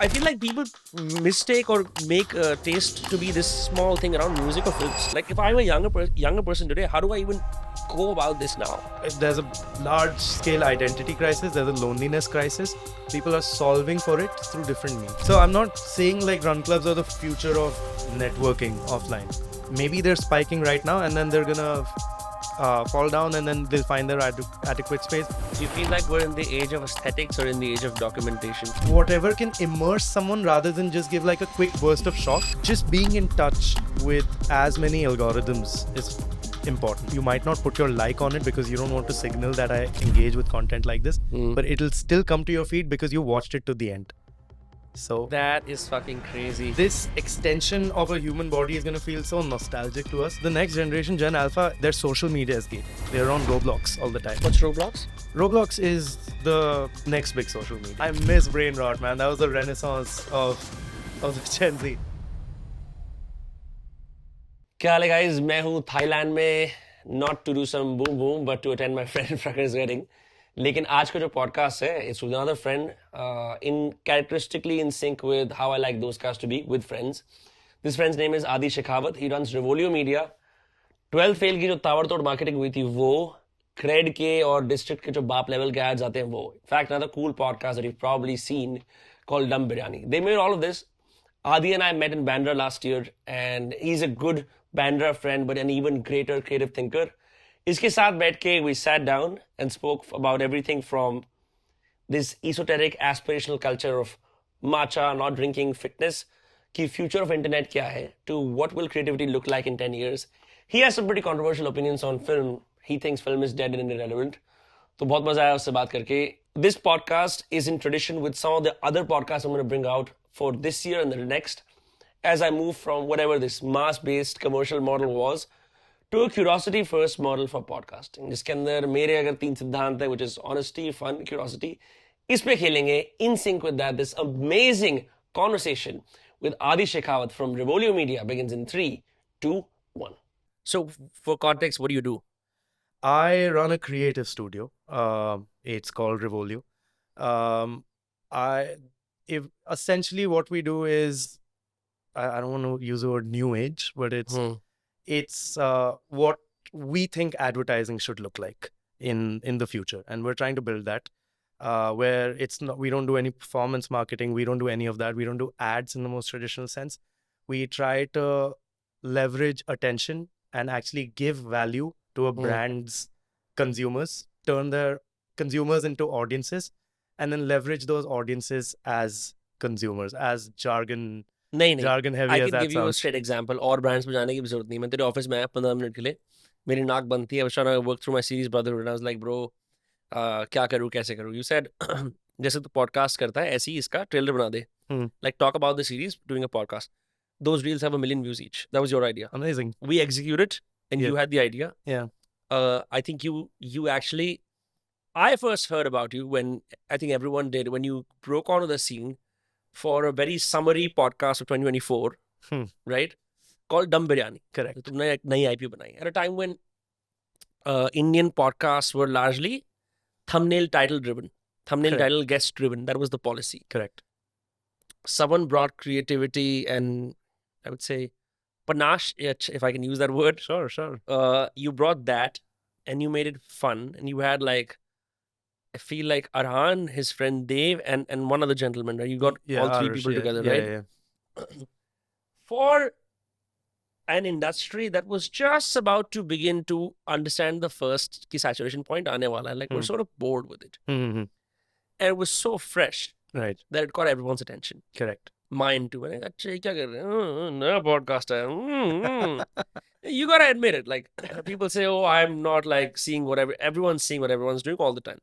I feel like people mistake or make taste to be this small thing around music or films. Like if I'm a younger person today, how do I even go about this now? There's a large scale identity crisis, there's a loneliness crisis. People are solving for it through different means. So I'm not saying like run clubs are the future of networking offline. Maybe they're spiking right now and then they're gonna fall down and then they'll find their adequate space. Do you feel like we're in the age of aesthetics or in the age of documentation? Whatever can immerse someone rather than just give like a quick burst of shock. Just being in touch with as many algorithms is important. You might not put your like on it because you don't want to signal that I engage with content like this, but it'll still come to your feed because you watched it to the end. So That is fucking crazy. this extension of a human body is going to feel so nostalgic to us. The next generation, Gen Alpha, their social media is gay. They're on Roblox all the time. What's Roblox? Roblox is the next big social media. I miss brain rot, man. That was the renaissance of the Gen Z. क्या हाल है guys? मैं हूँ Thailand में not to do some boom boom but to attend my friend Prakar's wedding. लेकिन आज का जो podcast है it's with another friend in characteristically in sync with how I like those guys to be with friends. This friend's name is Adi Shekhawat. He runs Revolio Media. 12th fail की जो ताबड़तोड़ marketing हुई थी वो crate के और district के जो बाप लेवल के एड्स आते हैं वो in fact another cool podcast that you've probably seen called Dum Biryani. They made all of this. Adi and I met in Bandra last year and he's a good Bandra friend but an even greater creative thinker. इसके साथ बैठ के we sat down and spoke about everything from this esoteric aspirational culture of matcha, not drinking, fitness, कि future of internet क्या है, to what will creativity look like in 10 years. He has some pretty controversial opinions on film. He thinks film is dead and irrelevant. तो बहुत मजा आया उससे बात करके. This podcast is in tradition with some of the other podcasts I'm going to bring out for this year and the next as I move from whatever this mass-based commercial model was to a curiosity-first model for podcasting. जिसके अंदर मेरे अगर 3 सिद्धांत है which is honesty, fun, curiosity. इस पे खेलेंगे in sync with that. This amazing conversation with Adi Shekhawat from Revolio Media begins in 3, 2, 1. So for context, what do you do? I run a creative studio. It's called Revolio. Essentially what we do is, I don't want to use the word new age, but it's what we think advertising should look like in the future, and we're trying to build that. Where it's not, we don't do any performance marketing, we don't do any of that, we don't do ads in the most traditional sense. We try to leverage attention and actually give value to a brand's consumers, turn their consumers into audiences, and then leverage those audiences as consumers, as jargon नहीं heavy I as can that give you a sounds. straight example. और brands में जाने की भी जरूरत नहीं. मैं तेरे ऑफिस में आया 15 मिनट के लिए, मेरी नाक बंद थी. I was trying to work through my series Brotherhood and I was like, bro, क्या करूँ कैसे करूँ? You said जैसे तू podcast करता है ऐसे ही इसका ट्रेलर बना दे. Like talk about the series doing a podcast. Those reels have 1 million views each. That was your idea. Amazing. We executed and you had the idea. Yeah. I think you actually, I first heard about you when I think everyone did when you broke onto the scene for a very summary podcast of 2024, right? Called Dum Biryani. Correct. तो तुमने एक नई IP बनाई at a time when Indian podcasts were largely thumbnail title driven, thumbnail Correct. title guest driven. That was the policy. Correct. Someone brought creativity and I would say panache, if I can use that word. Sure. You brought that and you made it fun and you had like, I feel like Arhan, his friend Dave, and one other gentleman, right? You got all three people together, right? Yeah. For an industry that was just about to begin to understand the first ki saturation point aane wala hai, like we're sort of bored with it. Mm-hmm. And it was so fresh Right. that it caught everyone's attention. Correct. Mine too. And I said, kya kar rahe hain? Naya podcast hai. You gotta admit it. Like people say, oh, I'm not like seeing whatever everyone's seeing what everyone's doing all the time.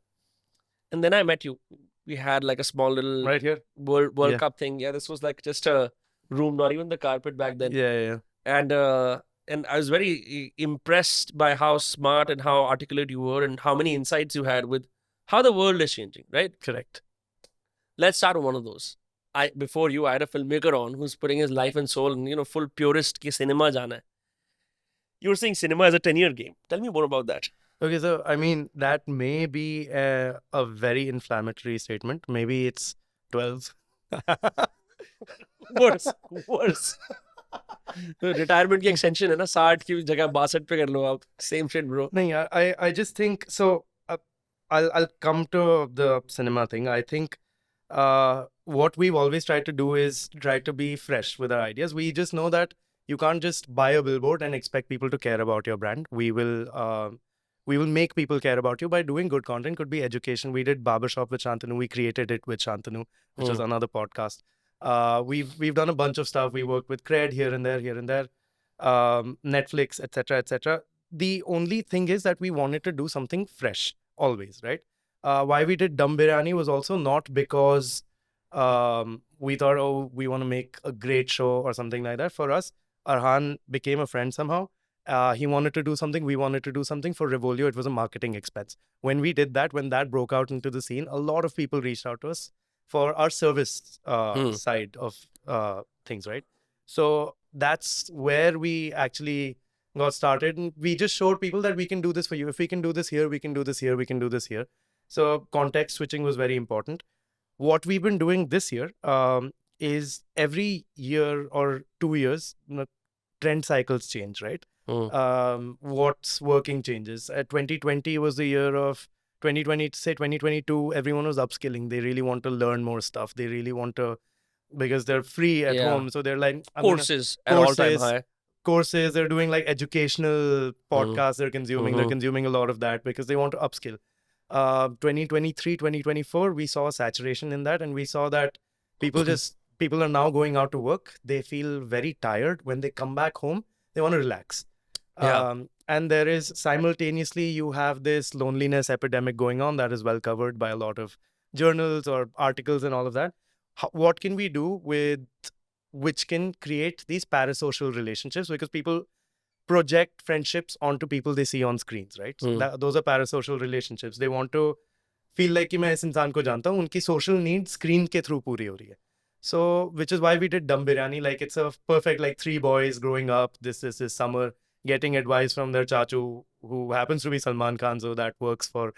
And then I met you. We had like a small little Right here. World Cup thing. Yeah, this was like just a room, not even the carpet back then. Yeah. And I was very impressed by how smart and how articulate you were and how many insights you had with how the world is changing, right? Correct. Let's start with one of those. Before you, I had a filmmaker on who's putting his life and soul in, full purist ki cinema jana hai. You were saying cinema is a 10-year game. Tell me more about that. Okay, so I mean, that may be a very inflammatory statement. Maybe it's 12. वर्स retirement की extension है ना, 60 की जगह 62 पे कर लो आप, same shit bro. No, I just think so. I'll come to the cinema thing. I think what we've always tried to do is try to be fresh with our ideas. We just know that you can't just buy a billboard and expect people to care about your brand. We will make people care about you by doing good content. Could be education. We did Barbershop with Shantanu. We created it with Shantanu, which was another podcast. We've done a bunch of stuff. We worked with Cred here and there, Netflix, etc., etc. The only thing is that we wanted to do something fresh always, right? Why we did Dum Biryani was also not because we thought, oh, we want to make a great show or something like that. For us, Arhan became a friend somehow. He wanted to do something. We wanted to do something. For Revolio, it was a marketing expense. When we did that, when that broke out into the scene, a lot of people reached out to us for our service side of things, right? So that's where we actually got started. And we just showed people that we can do this for you. If we can do this here, we can do this here, we can do this here. So context switching was very important. What we've been doing this year is every year or 2 years, trend cycles change, right? What's working changes. 2020 was the year of 2020, say 2022, everyone was upskilling. They really want to learn more stuff. They really want to, because they're free at home. So they're like, courses at all-time high. Courses, they're doing like educational podcasts they're consuming a lot of that because they want to upskill. 2023, 2024, we saw a saturation in that, and we saw that people are now going out to work. They feel very tired. When they come back home, they want to relax. And there is simultaneously, you have this loneliness epidemic going on that is well covered by a lot of journals or articles and all of that. What can we do which can create these parasocial relationships? Because people project friendships onto people they see on screens, right? Those are parasocial relationships. They want to feel like कि मैं इस इंसान को जानता हूँ. उनकी social needs screen के through पूरी हो रही है. So, which is why we did Dum Biryani. Like, it's a perfect, like, 3 boys growing up this summer, getting advice from their chachu, who happens to be Salman Khan, so that works for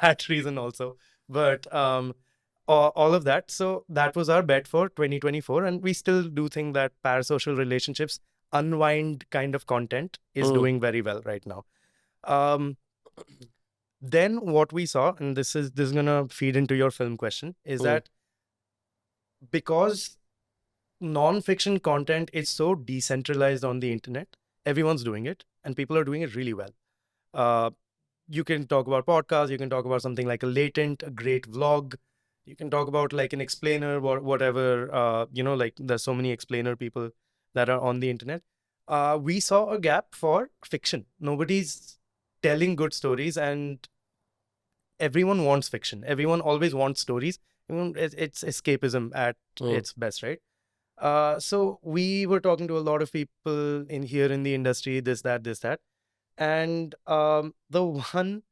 that reason also. But all of that. So that was our bet for 2024. And we still do think that parasocial relationships, unwind kind of content is doing very well right now. Then what we saw, and this is going to feed into your film question, is that because non-fiction content is so decentralized on the internet, everyone's doing it and people are doing it really well. You can talk about podcasts, you can talk about something like a Latent, a great vlog. You can talk about like an explainer or whatever, like there's so many explainer people that are on the internet. We saw a gap for fiction. Nobody's telling good stories, and everyone wants fiction. Everyone always wants stories. It's escapism at its best, right? So we were talking to a lot of people in the industry, this, that. And the one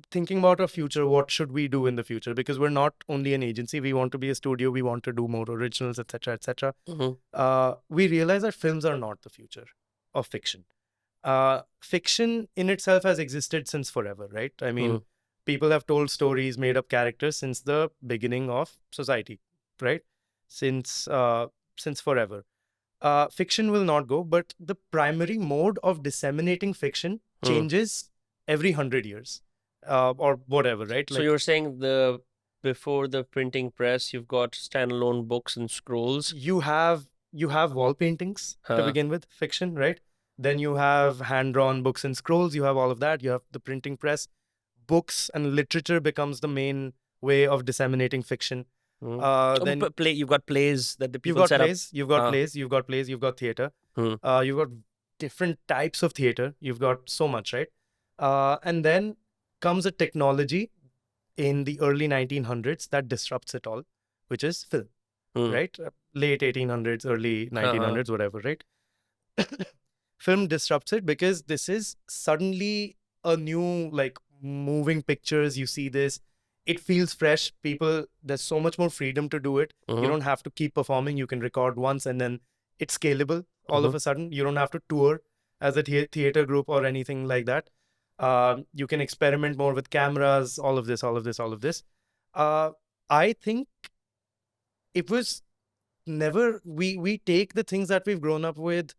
thinking about our future, what should we do in the future? Because we're not only an agency, we want to be a studio, we want to do more originals, etc., etc. We realize that films are not the future of fiction. Fiction in itself has existed since forever, right? I mean, people have told stories, made up characters since the beginning of society, right? Since forever. Fiction will not go, but the primary mode of disseminating fiction changes every 100 years. Or whatever, right? So you're saying before the printing press, you've got standalone books and scrolls. You have wall paintings to begin with, fiction, right? Then you have hand-drawn books and scrolls. You have all of that. You have the printing press. Books and literature becomes the main way of disseminating fiction. Then you've got plays that the people set up. You've got plays. You've got theater. You've got different types of theater. You've got so much, right? And then comes a technology in the early 1900s that disrupts it all, which is film, right? Late 1800s, early 1900s, whatever, right? Film disrupts it because this is suddenly a new, like, moving pictures. You see this, it feels fresh. There's so much more freedom to do it. You don't have to keep performing. You can record once and then it's scalable all of a sudden. You don't have to tour as a theater group or anything like that. You can experiment more with cameras, all of this. I think it was never, we take the things that we've grown up with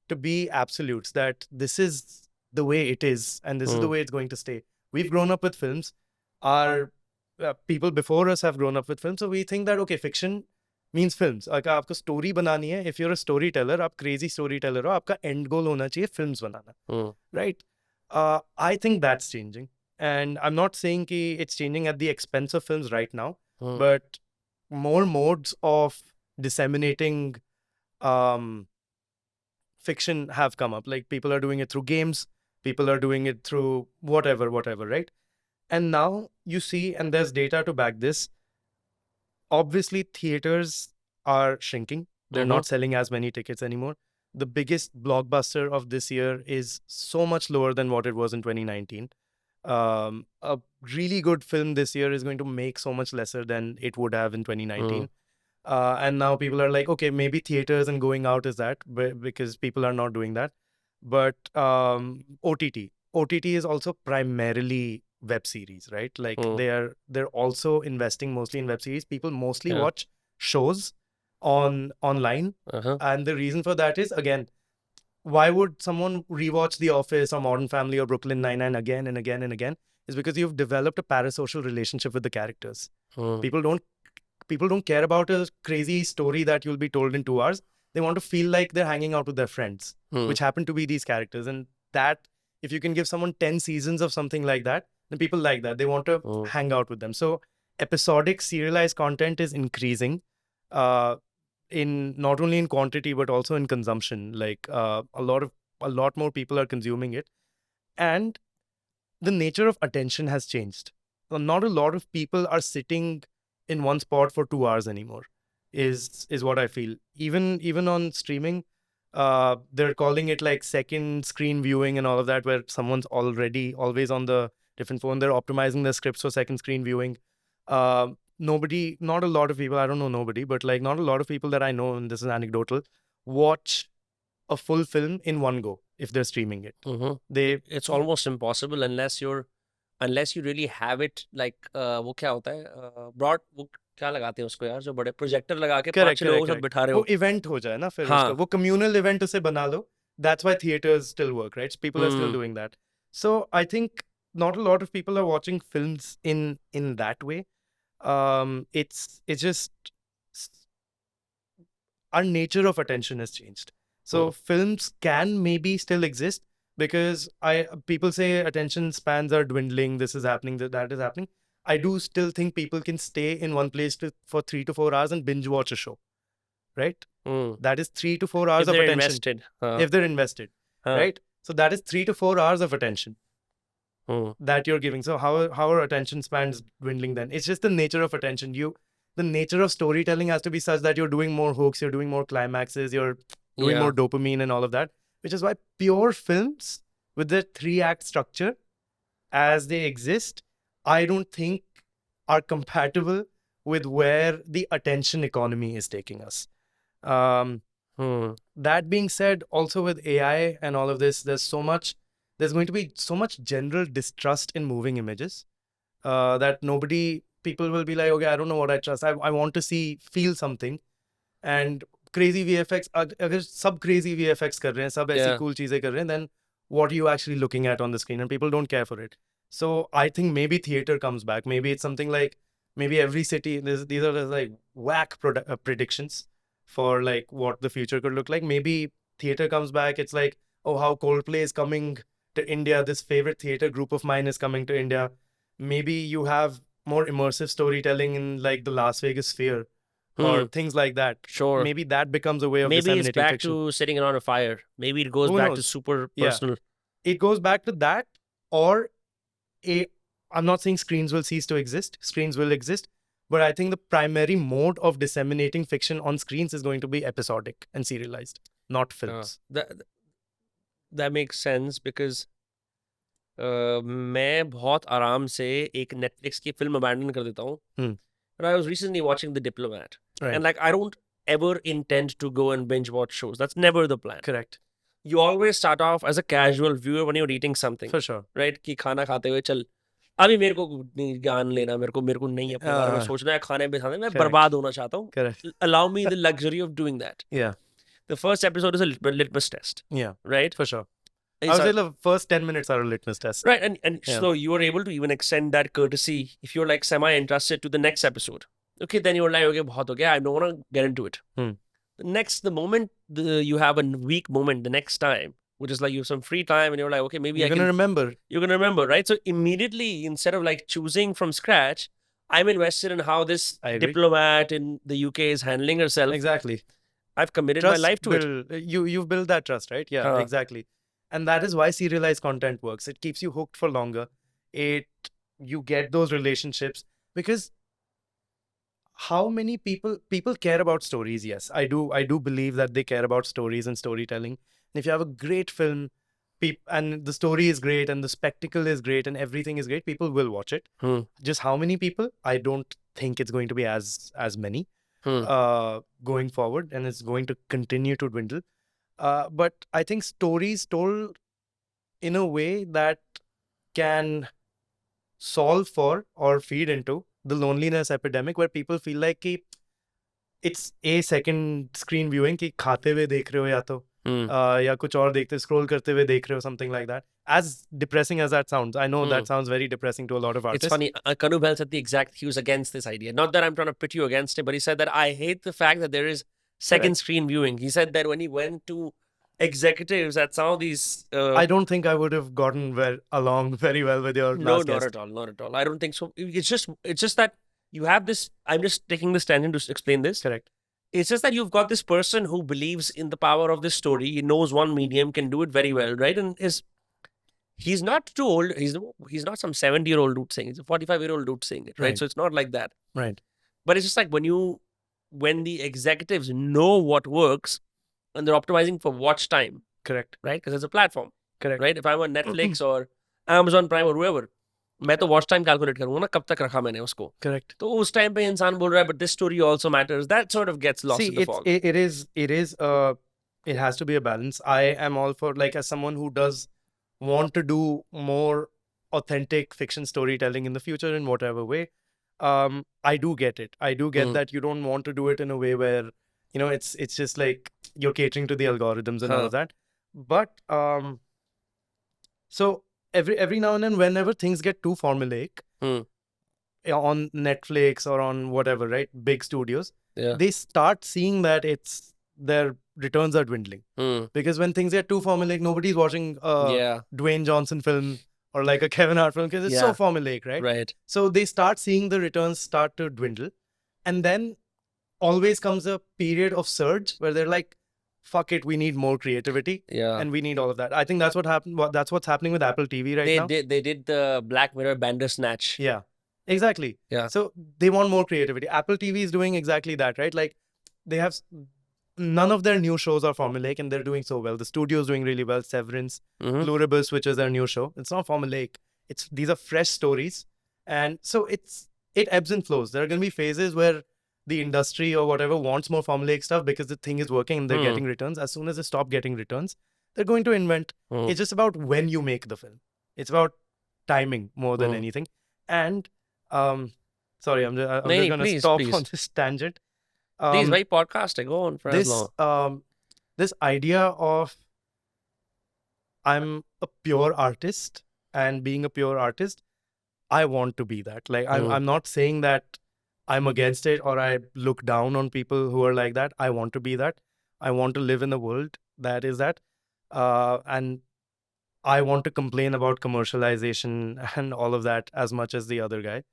to be absolutes, that this is the way it is and this is the way it's going to stay. We've grown up with films. Our people before us have grown up with films. So we think that, okay, fiction means films. अगर आपको story बनानी है, if you're a storyteller, आप crazy storyteller हो, आपका end goal होना चाहिए films banana, right? I think that's changing. And I'm not saying कि it's changing at the expense of films right now, but more modes of disseminating fiction have come up. Like people are doing it through games, people are doing it through whatever, right? And now you see, and there's data to back this, obviously theaters are shrinking. They're not selling as many tickets anymore. The biggest blockbuster of this year is so much lower than what it was in 2019. A really good film this year is going to make so much lesser than it would have in 2019. And now people are like, okay, maybe theaters and going out is that, because people are not doing that. But OTT is also primarily web series, right? Like they're also investing mostly in web series. People mostly watch shows online, and the reason for that is, again, why would someone rewatch The Office or Modern Family or Brooklyn Nine-Nine again and again and again? Is because you've developed a parasocial relationship with the characters. People don't care about a crazy story that you'll be told in 2 hours. They want to feel like they're hanging out with their friends, which happen to be these characters. And that, if you can give someone 10 seasons of something like that, then people like that. They want to hang out with them. So episodic serialized content is increasing in not only in quantity, but also in consumption. Like a lot more people are consuming it. And the nature of attention has changed. So not a lot of people are sitting in one spot for 2 hours anymore, is what I feel. Even on streaming, they're calling it like second screen viewing and all of that, where someone's already always on the different phone. They're optimizing their scripts for second screen viewing. Not a lot of people, I don't know nobody, but like not a lot of people that I know, and this is anecdotal, watch a full film in one go if they're streaming it. It's almost impossible unless you really have it, like वो क्या होता है, broad, वो क्या लगाते हैं उसको यार, जो बड़े प्रोजेक्टर लगा के 5 लोगों को सब बिठा रहे हो, वो इवेंट हो जाए ना फिर उसका, वो कम्युनल इवेंट उसे बना लो. That's why theaters still work, right? People are still doing that. So I think not a lot of people are watching films in that way. It's just our nature of attention has changed. So films can maybe still exist, because people say attention spans are dwindling, this is happening, that is happening. I do still think people can stay in one place for 3 to 4 hours and binge watch a show, right? That is 3 to 4 hours of attention. If they're invested, right? So that is 3 to 4 hours of attention that you're giving. So how are attention spans dwindling then? It's just the nature of attention. The nature of storytelling has to be such that you're doing more hooks, you're doing more climaxes, you're doing more dopamine and all of that, which is why pure films with their 3-act structure as they exist, I don't think are compatible with where the attention economy is taking us. That being said, also with AI and all of this, there's going to be so much general distrust in moving images that people will be like, okay, I don't know what I trust. I want to feel something. And crazy VFX, अगर सब crazy VFX कर रहे हैं, सब ऐसी cool चीजें कर रहे हैं, then what are you actually looking at on the screen? And people don't care for it. So I think maybe theater comes back. Maybe it's something like, maybe every city, these are just like whack predictions for like what the future could look like. Maybe theater comes back. It's like, oh, how Coldplay is coming to India. This favorite theater group of mine is coming to India. Maybe you have more immersive storytelling in like the Las Vegas Sphere or things like that. Sure. Maybe that becomes a way of disseminating fiction. Maybe it's back to sitting around a fire. Maybe it goes back to super personal. It goes back to that, or I'm not saying screens will cease to exist. Screens will exist. But I think the primary mode of disseminating fiction on screens is going to be episodic and serialized, not films. That makes sense, because मैं बहुत आराम से एक Netflix की film abandon कर देता हूँ. And I was recently watching The Diplomat. Right. And like, I don't ever intend to go and binge watch shows. That's never the plan. Correct. You always start off as a casual viewer when you're eating something. For sure. Right? कि खाना खाते हुए चल अभी मेरे को नहीं ज्ञान लेना, मेरे को नहीं अपने बारे में सोचना है, खाने पे खाने में Correct. बर्बाद होना चाहता हूँ. Correct. Allow me the luxury of doing that. Yeah. The first episode is a litmus test, Yeah. right? For sure. I would say the first 10 minutes are a litmus test. Right, and Yeah. so you are able to even extend that courtesy if you're like semi-interested to the next episode. Okay, then you're like, okay, बहुत हो गया, I don't want to get into it. The moment you have a weak moment the next time, which is like you have some free time and you're like, okay, maybe You're gonna remember. You're gonna remember, right? So immediately, instead of like choosing from scratch, I'm invested in how this diplomat in the UK is handling herself. Exactly. I've committed my life to it. You've built that trust, right? Yeah, exactly. And that is why serialized content works. It keeps you hooked for longer. You get those relationships because how many people care about stories? Yes, I do believe that they care about stories and storytelling. And if you have a great film, and the story is great and the spectacle is great and everything is great, people will watch it. Just how many people? I don't think it's going to be as many going forward, and it's going to continue to dwindle. But I think stories told in a way that can solve for or feed into the loneliness epidemic, where people feel like it's a second screen viewing कि खाते हुए देख रहे हो या तो या कुछ और देखते scroll करते हुए देख रहे हो, something like that. As depressing as that sounds, I know that sounds very depressing to a lot of artists. It's funny, Kanu Bell said the exact, he was against this idea. Not that I'm trying to pit you against it, but he said that I hate the fact that there is second screen viewing. He said that when he went to executives at some of these... I don't think I would have gotten along very well with your last guest. Not at all. I don't think so. It's just that you have this... I'm just taking this tangent to explain this. Correct. It's just that you've got this person who believes in the power of this story. He knows one medium can do it very well, right? And he's not too old. He's not some 70-year-old dude saying it. He's a 45-year-old dude saying it, right? So it's not like that. Right. But it's just like when the executives know what works and they're optimizing for watch time. Correct. Right? Because it's a platform. Correct. Right? If I'm on Netflix or Amazon Prime or whoever, मैं तो watch time calculate करूँगा ना कब तक रखा मैंने उसको. Correct. तो उस time पे इंसान बोल रहा है, but this story also matters. That sort of gets lost in the fog. It has to be a balance. I am all for, like, as someone who does want to do more authentic fiction storytelling in the future in whatever way, I do get it. I do get that you don't want to do it in a way where, it's just like you're catering to the algorithms and all of that. But so every now and then, whenever things get too formulaic on Netflix or on whatever, right, big studios, they start seeing that their returns are dwindling. Because when things get too formulaic, nobody's watching Dwayne Johnson film or like a Kevin Hart film because it's so formulaic, right? Right. So they start seeing the returns start to dwindle. And then always comes a period of surge where they're like, fuck it, we need more creativity. Yeah. And we need all of that. I think that's what happened. That's what's happening with Apple TV now. They did the Black Mirror Bandersnatch. Yeah. Exactly. Yeah. So they want more creativity. Apple TV is doing exactly that, right? Like they have... None of their new shows are formulaic and they're doing so well. The studio's doing really well. Severance, Pluribus, which is their new show. It's not formulaic. These are fresh stories. And so it ebbs and flows. There are going to be phases where the industry or whatever wants more formulaic stuff because the thing is working and they're getting returns. As soon as they stop getting returns, they're going to invent. It's just about when you make the film. It's about timing more than anything. And, sorry, I'm just going to stop on this tangent. Please, very podcasting. Go on for as long. This idea of I'm a pure artist and being a pure artist, I want to be that. Like I'm not saying that I'm against it or I look down on people who are like that. I want to be that. I want to live in a world that is that. And I want to complain about commercialization and all of that as much as the other guy.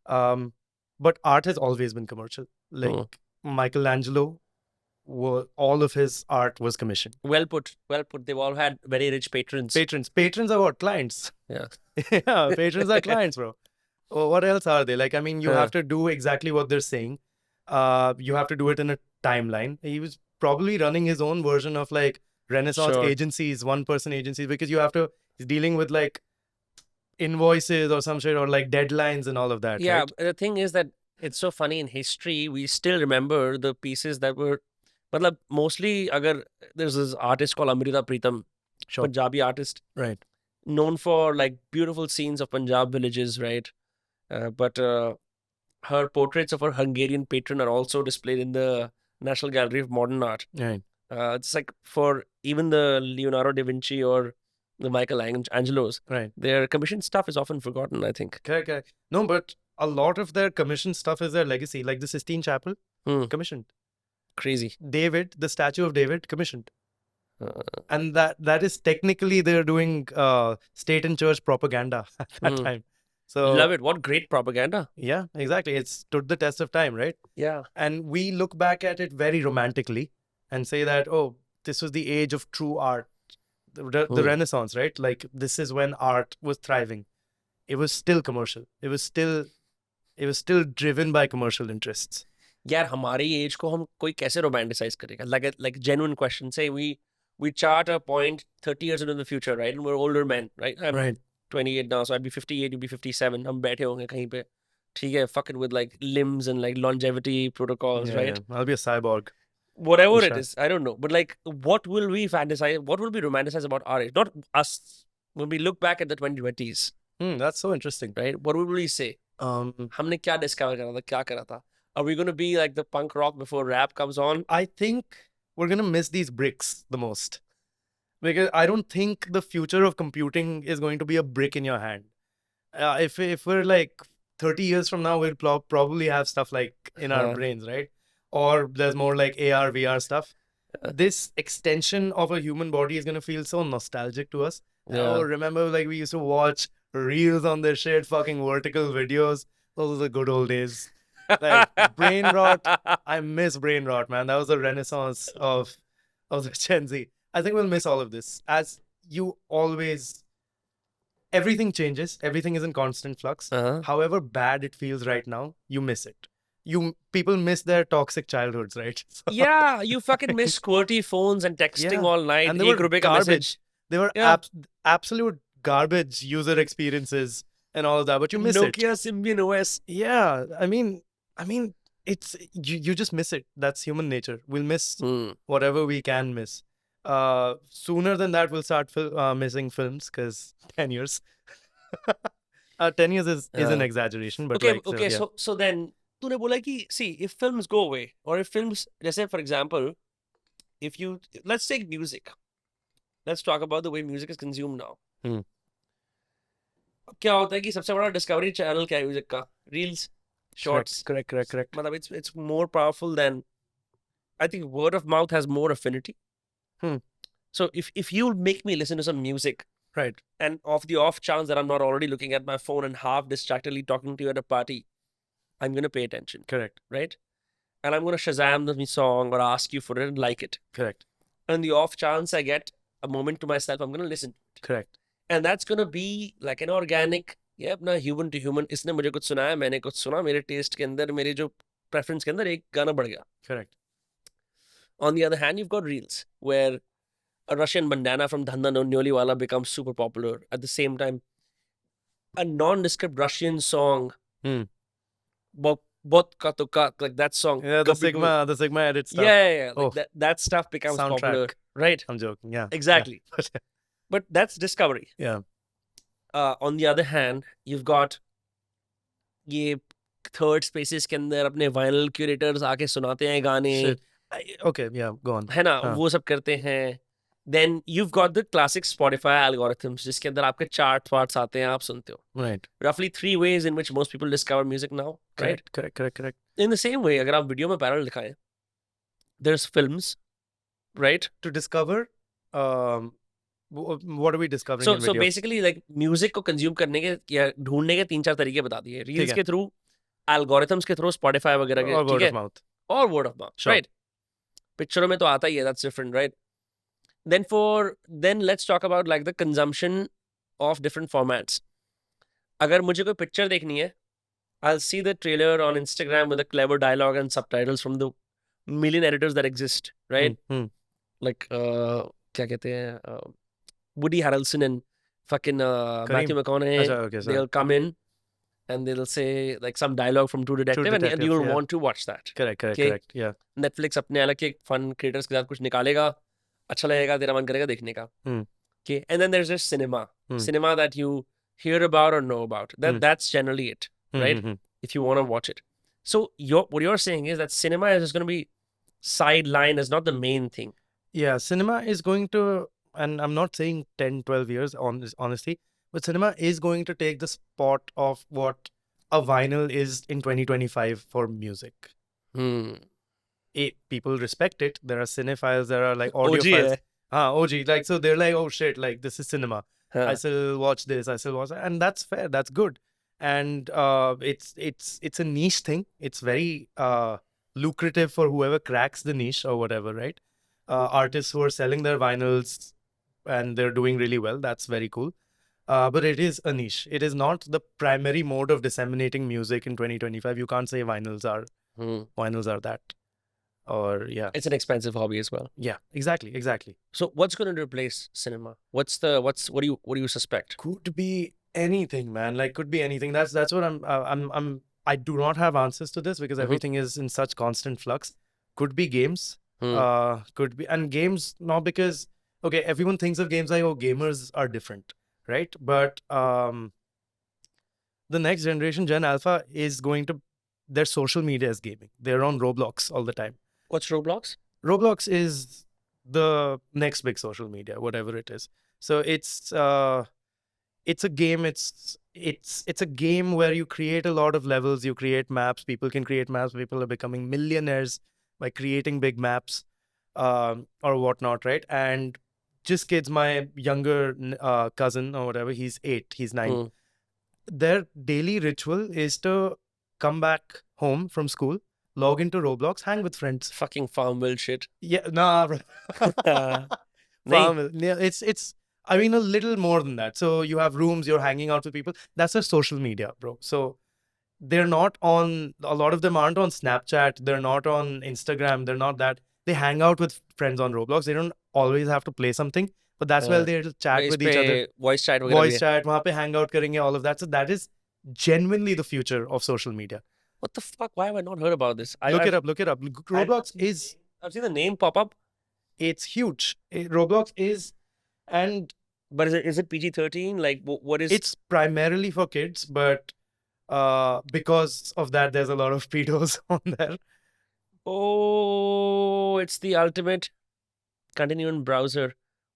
But art has always been commercial. Like Michelangelo, all of his art was commissioned. Well put. They've all had very rich patrons. Patrons are what? Clients. Yeah. Yeah, patrons are clients, bro. Oh, what else are they? Like, I mean, you have to do exactly what they're saying. You have to do it in a timeline. He was probably running his own version of like Renaissance agencies, one-person agencies, because he's dealing with like invoices or some shit or like deadlines and all of that. Yeah, right? The thing is that it's so funny in history, we still remember the pieces that were, मतलब mostly there's this artist called Amrita Pritam, Punjabi artist. Right. known for like beautiful scenes of Punjab villages, right? But her portraits of her Hungarian patron are also displayed in the National Gallery of Modern Art. Right. It's like for even the Leonardo da Vinci or the Michelangelos, Right. their commissioned stuff is often forgotten, I think. Correct. No, but a lot of their commissioned stuff is their legacy, like the Sistine Chapel, commissioned. Crazy. David, the statue of David, commissioned. Uh, And that is technically they're doing state and church propaganda at that time. So love it. What great propaganda. Yeah, exactly. It stood the test of time, right? Yeah. And we look back at it very romantically and say that, oh, this was the age of true art, the Renaissance, right? Like this is when art was thriving. It was still commercial. It was still driven by commercial interests. यार हमारी as को हम कोई कैसे romanticise करेगा? Like genuine question. Say we chart a point 30 years into the future, right? And we're older men, right? I'm Right. 28 now, so I'd be 58, you'd be 57. हम बैठे होंगे कहीं पे, ठीक है, fucking with like limbs and like longevity protocols, Yeah, right? yeah. I'll be a cyborg. Whatever For it sure. is, I don't know. But like, what will we fantasize? What will we romanticize about our age? Not us. When we look back at the 2020s, That's so interesting. right? What will we say? हमने क्या discover करा था? क्या करा था? Are we going to be like the punk rock before rap comes on? I think we're going to miss these bricks the most. Because I don't think the future of computing is going to be a brick in your hand. If we're like 30 years from now, we'll probably have stuff like in our brains, right? Or there's more like AR, VR stuff. This extension of a human body is going to feel so nostalgic to us. Yeah. Oh, remember like we used to watch reels on this shit, fucking vertical videos. Those are the good old days. Like brain rot. I miss brain rot, man. That was the renaissance of the Gen Z. I think we'll miss all of this. As you always, everything changes. Everything is in constant flux. However bad it feels right now, you miss it. People miss their toxic childhoods, right? So, yeah, you fucking miss QWERTY phones and texting all night. And they were garbage. They were absolute garbage user experiences and all of that. But you miss it. Nokia Symbian OS. Yeah, I mean, it's you just miss it. That's human nature. We'll miss whatever we can miss. Sooner than that, we'll start missing films because 10 years. 10 years is an exaggeration, but okay. So then, तूने बोला कि see, if films go away, or if films, जैसे for example, let's take music. Let's talk about the way music is consumed now. क्या होता है कि सबसे बड़ा डिस्कवरी चैनल क्या है म्यूजिक का? Reels, shorts. Correct. मतलब it's more powerful than, I think word of mouth has more affinity. So if you make me listen to some music, right, and of the off chance that I'm not already looking at my phone and half distractedly talking to you at a party, I'm going to pay attention. Correct. Right? And I'm going to Shazam the song or ask you for it and like it. Correct. And the off chance I get a moment to myself, I'm going to listen. Correct. And that's going to be like an organic, अपना human to human. इसने मुझे कुछ सुनाया, मैंने कुछ सुना, मेरे taste के अंदर, मेरे जो preference के अंदर एक गाना बढ़ गया. Correct. On the other hand, you've got reels where a Russian bandana from Dhanda Noliwala becomes super popular. At the same time, a nondescript Russian song, Bot Ka To Ka, like that song. Yeah, the Sigma edit stuff. Yeah. Like that stuff becomes soundtrack. Popular. Right? I'm joking, yeah. Exactly. Yeah. But that's discovery. Yeah. On the other hand, you've got ये third spaces के अंदर अपने vinyl curators आके सुनाते हैं गाने. Okay, yeah, go on. है ना, वो सब करते हैं. Then you've got the classic Spotify algorithms जिसके अंदर आपके charts आते हैं, आप सुनते हो. Right. Roughly 3 ways in which most people discover music now. Right? Correct. In the same way, अगर आप वीडियो में पैरल दिखाएं, there's films, right? To discover, what are we discovering in video? So basically, like music को consume करने के या ढूंढने के 3-4 तरीके बता दिए. Reels के through, algorithms के through, Spotify वगैरह के, और word of mouth. Or word of mouth, sure. Right? Picture में तो आता ही है, that's different, right? Then let's talk about like the consumption of different formats. अगर मुझे कोई picture देखनी है, I'll see the trailer on Instagram with a clever dialogue and subtitles from the million editors that exist, right? Like क्या कहते हैं, Woody Harrelson and fucking Matthew McConaughey. Okay, they'll come in and they'll say like some dialogue from True Detective, and you'll want to watch that. Correct. Yeah. Netflix अपने अलग के fun creators के साथ कुछ निकालेगा, अच्छा लगेगा, तेरा मन करेगा देखने का. Okay. And then there's just cinema, cinema that you hear about or know about. That's generally it, right? If you want to watch it. So what you're saying is that cinema is just going to be sidelined as not the main thing. Yeah, cinema is going to, and I'm not saying 10, 12 years, honestly, but cinema is going to take the spot of what a vinyl is in 2025 for music. People respect it. There are cinephiles, there are like audiophiles. OG. Like, so they're like, oh shit, like this is cinema. I still watch this, I still watch that. And that's fair, that's good. And it's a niche thing. It's very lucrative for whoever cracks the niche or whatever, right? Artists who are selling their vinyls and they're doing really well. That's very cool. But it is a niche. It is not the primary mode of disseminating music in 2025. You can't say vinyls are that. Or yeah, it's an expensive hobby as well. Yeah, exactly. So what's going to replace cinema? What do you suspect? Could be anything, man. Like, could be anything. That's what I do not have answers to this because everything is in such constant flux. Could be games. Could be, and games not because okay, everyone thinks of games like, oh, gamers are different, right? But the next generation, Gen Alpha, is going to, their social media is gaming. They're on Roblox all the time. What's Roblox? Roblox is the next big social media, whatever it is. So it's a game. It's a game where you create a lot of levels. You create maps. People can create maps. People are becoming millionaires by creating big maps, or whatnot, right? And just kids, my younger cousin or whatever, he's 8, he's 9. Their daily ritual is to come back home from school, log into Roblox, hang with friends. Fucking Farmville shit. Yeah, nah, bro. Farmville. Yeah, it's I mean a little more than that. So you have rooms, you're hanging out with people. That's a social media, bro. So they're not on, a lot of them aren't on Snapchat, they're not on Instagram, they're not that. They hang out with friends on Roblox. They don't always have to play something, but that's where they'll chat with each other. Voice chat. वहाँ पे hang out करेंगे, all of that. So that is genuinely the future of social media. What the fuck? Why have I not heard about this? Look it up. Roblox is... I've seen the name pop up. It's huge. Roblox is... But is it PG-13? Like, what is... It's primarily for kids, but because of that, there's a lot of pedos on there. Oh, it's the ultimate continuing browser.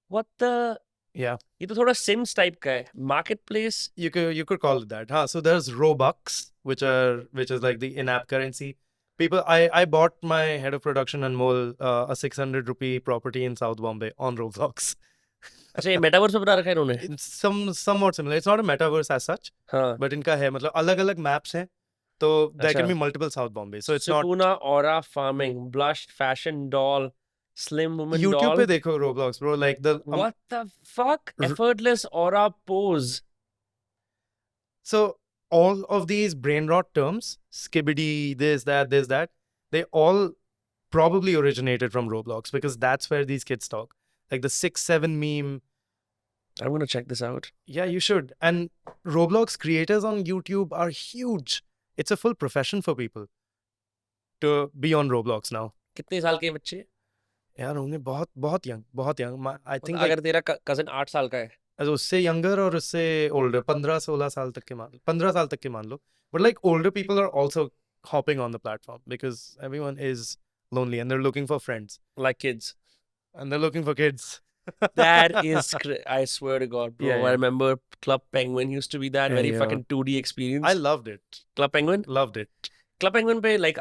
What the... Yeah. ये तो थोड़ा Sims type का है. Marketplace. You could call it that. So there's Robux, which is like the in-app currency. People, I bought my head of production Anmol a 600 rupee property in South Bombay on Roblox. अच्छा ये metaverse में बना रखा है इन्होंने. Somewhat similar. It's not a metaverse as such, but इनका है मतलब अलग-अलग maps हैं. So there can be multiple South Bombay. So it's not... Sukuna Aura Farming, Blush Fashion Doll, Slim Woman YouTube Doll. पे देखो Roblox, bro. Like the... What the fuck? Effortless Aura Pose. So all of these brain rot terms, skibbity, this, that, they all probably originated from Roblox because that's where these kids talk. Like the 6-7 meme. I'm going to check this out. Yeah, you should. And Roblox creators on YouTube are huge. It's a full profession for people to be on Roblox now. कितने साल के बच्चे? यार होंगे बहुत young. I think अगर तेरा cousin 8 साल का है. उससे younger और उससे older 15-16 साल तक के मान लो 15 साल तक के मान लो. But like older people are also hopping on the platform because everyone is lonely and they're looking for friends. Like kids. And they're looking for kids. That is, I swear to God, bro. Yeah. I remember Club Penguin used to be that very fucking 2D experience. I loved it. Club Penguin? Loved it. Club Penguin pe like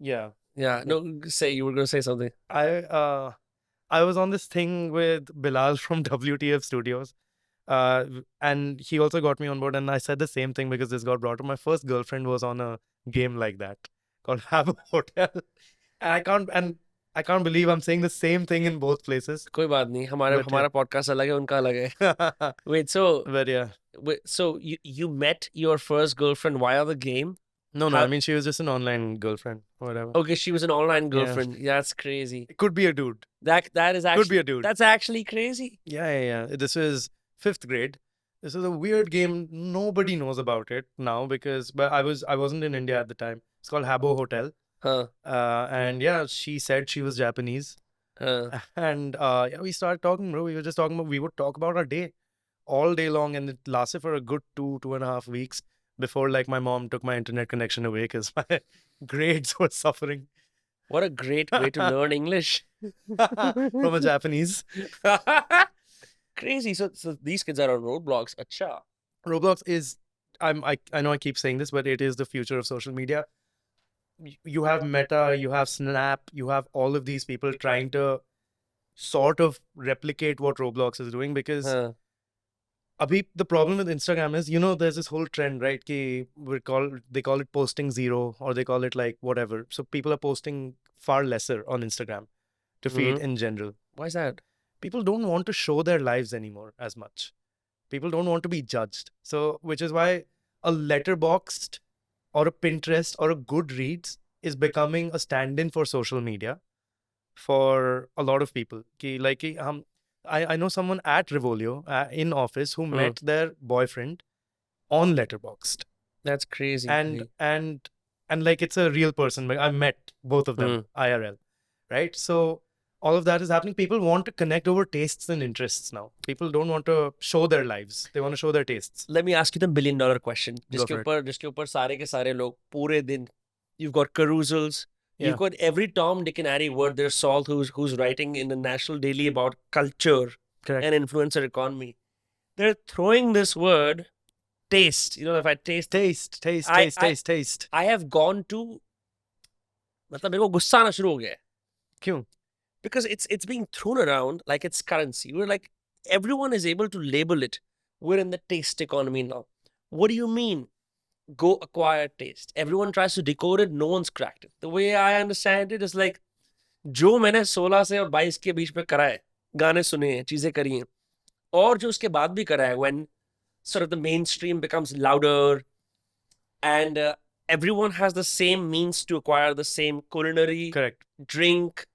Yeah. No, you were going to say something. I was on this thing with Bilal from WTF Studios. And he also got me on board and I said the same thing because this got brought up. My first girlfriend was on a game like that called Habbo Hotel. And I can't believe I'm saying the same thing in both places. कोई बात नहीं. हमारा podcast अलग है, उनका अलग है. Wait, so... But yeah. So you met your first girlfriend via the game? No, I mean, she was just an online girlfriend or whatever. Okay, she was an online girlfriend. Yeah. That's crazy. It could be a dude. That is actually... Could be a dude. That's actually crazy. Yeah. This is 5th grade. This is a weird game. Nobody knows about it now but I wasn't in India at the time. It's called Habbo Hotel. And yeah, she said she was Japanese. And yeah, we started talking, bro. We were just talking about, we would talk about our day. all day long, and it lasted for a good 2.5 weeks before like my mom took my internet connection away because my grades were suffering. What a great way to learn English. From a Japanese. Crazy. So these kids are on Roblox. Acha. Roblox is, I know I keep saying this, but it is the future of social media. You have Meta, you have Snap, you have all of these people trying to sort of replicate what Roblox is doing, because abhi, the problem with Instagram is, there's this whole trend, right? They call it posting zero, or they call it like whatever. So people are posting far lesser on Instagram to feed in general. Why is that? People don't want to show their lives anymore as much. People don't want to be judged. So, which is why a Letterboxd or a Pinterest or a Goodreads is becoming a stand-in for social media for a lot of people. I know someone at Revolio in office who met their boyfriend on Letterboxd. That's crazy. And like it's a real person. Like I met both of them IRL, right? So all of that is happening. People want to connect over tastes and interests now. People don't want to show their lives. They want to show their tastes. Let me ask you the $1 billion question. जिसके ऊपर सारे के सारे लोग पूरे दिन, you've got carousels, you've got every Tom, Dick and Harry word. There's Saul who's writing in the National Daily about culture and influencer economy. They're throwing this word taste. If I taste. I have gone to, मतलब मेरे को गुस्सा आना शुरू हो गया है. क्यों? Because it's being thrown around like it's currency. We're like, everyone is able to label it. We're in the taste economy now. What do you mean? Go acquire taste. Everyone tries to decode it. No one's cracked it. The way I understand it is like, जो मैंने 16 से और 22 के बीच में करा है, गाने सुने हैं, चीजें करी हैं, और जो उसके बाद भी करा है, when sort of the mainstream becomes louder and everyone has the same means to acquire the same culinary, drink,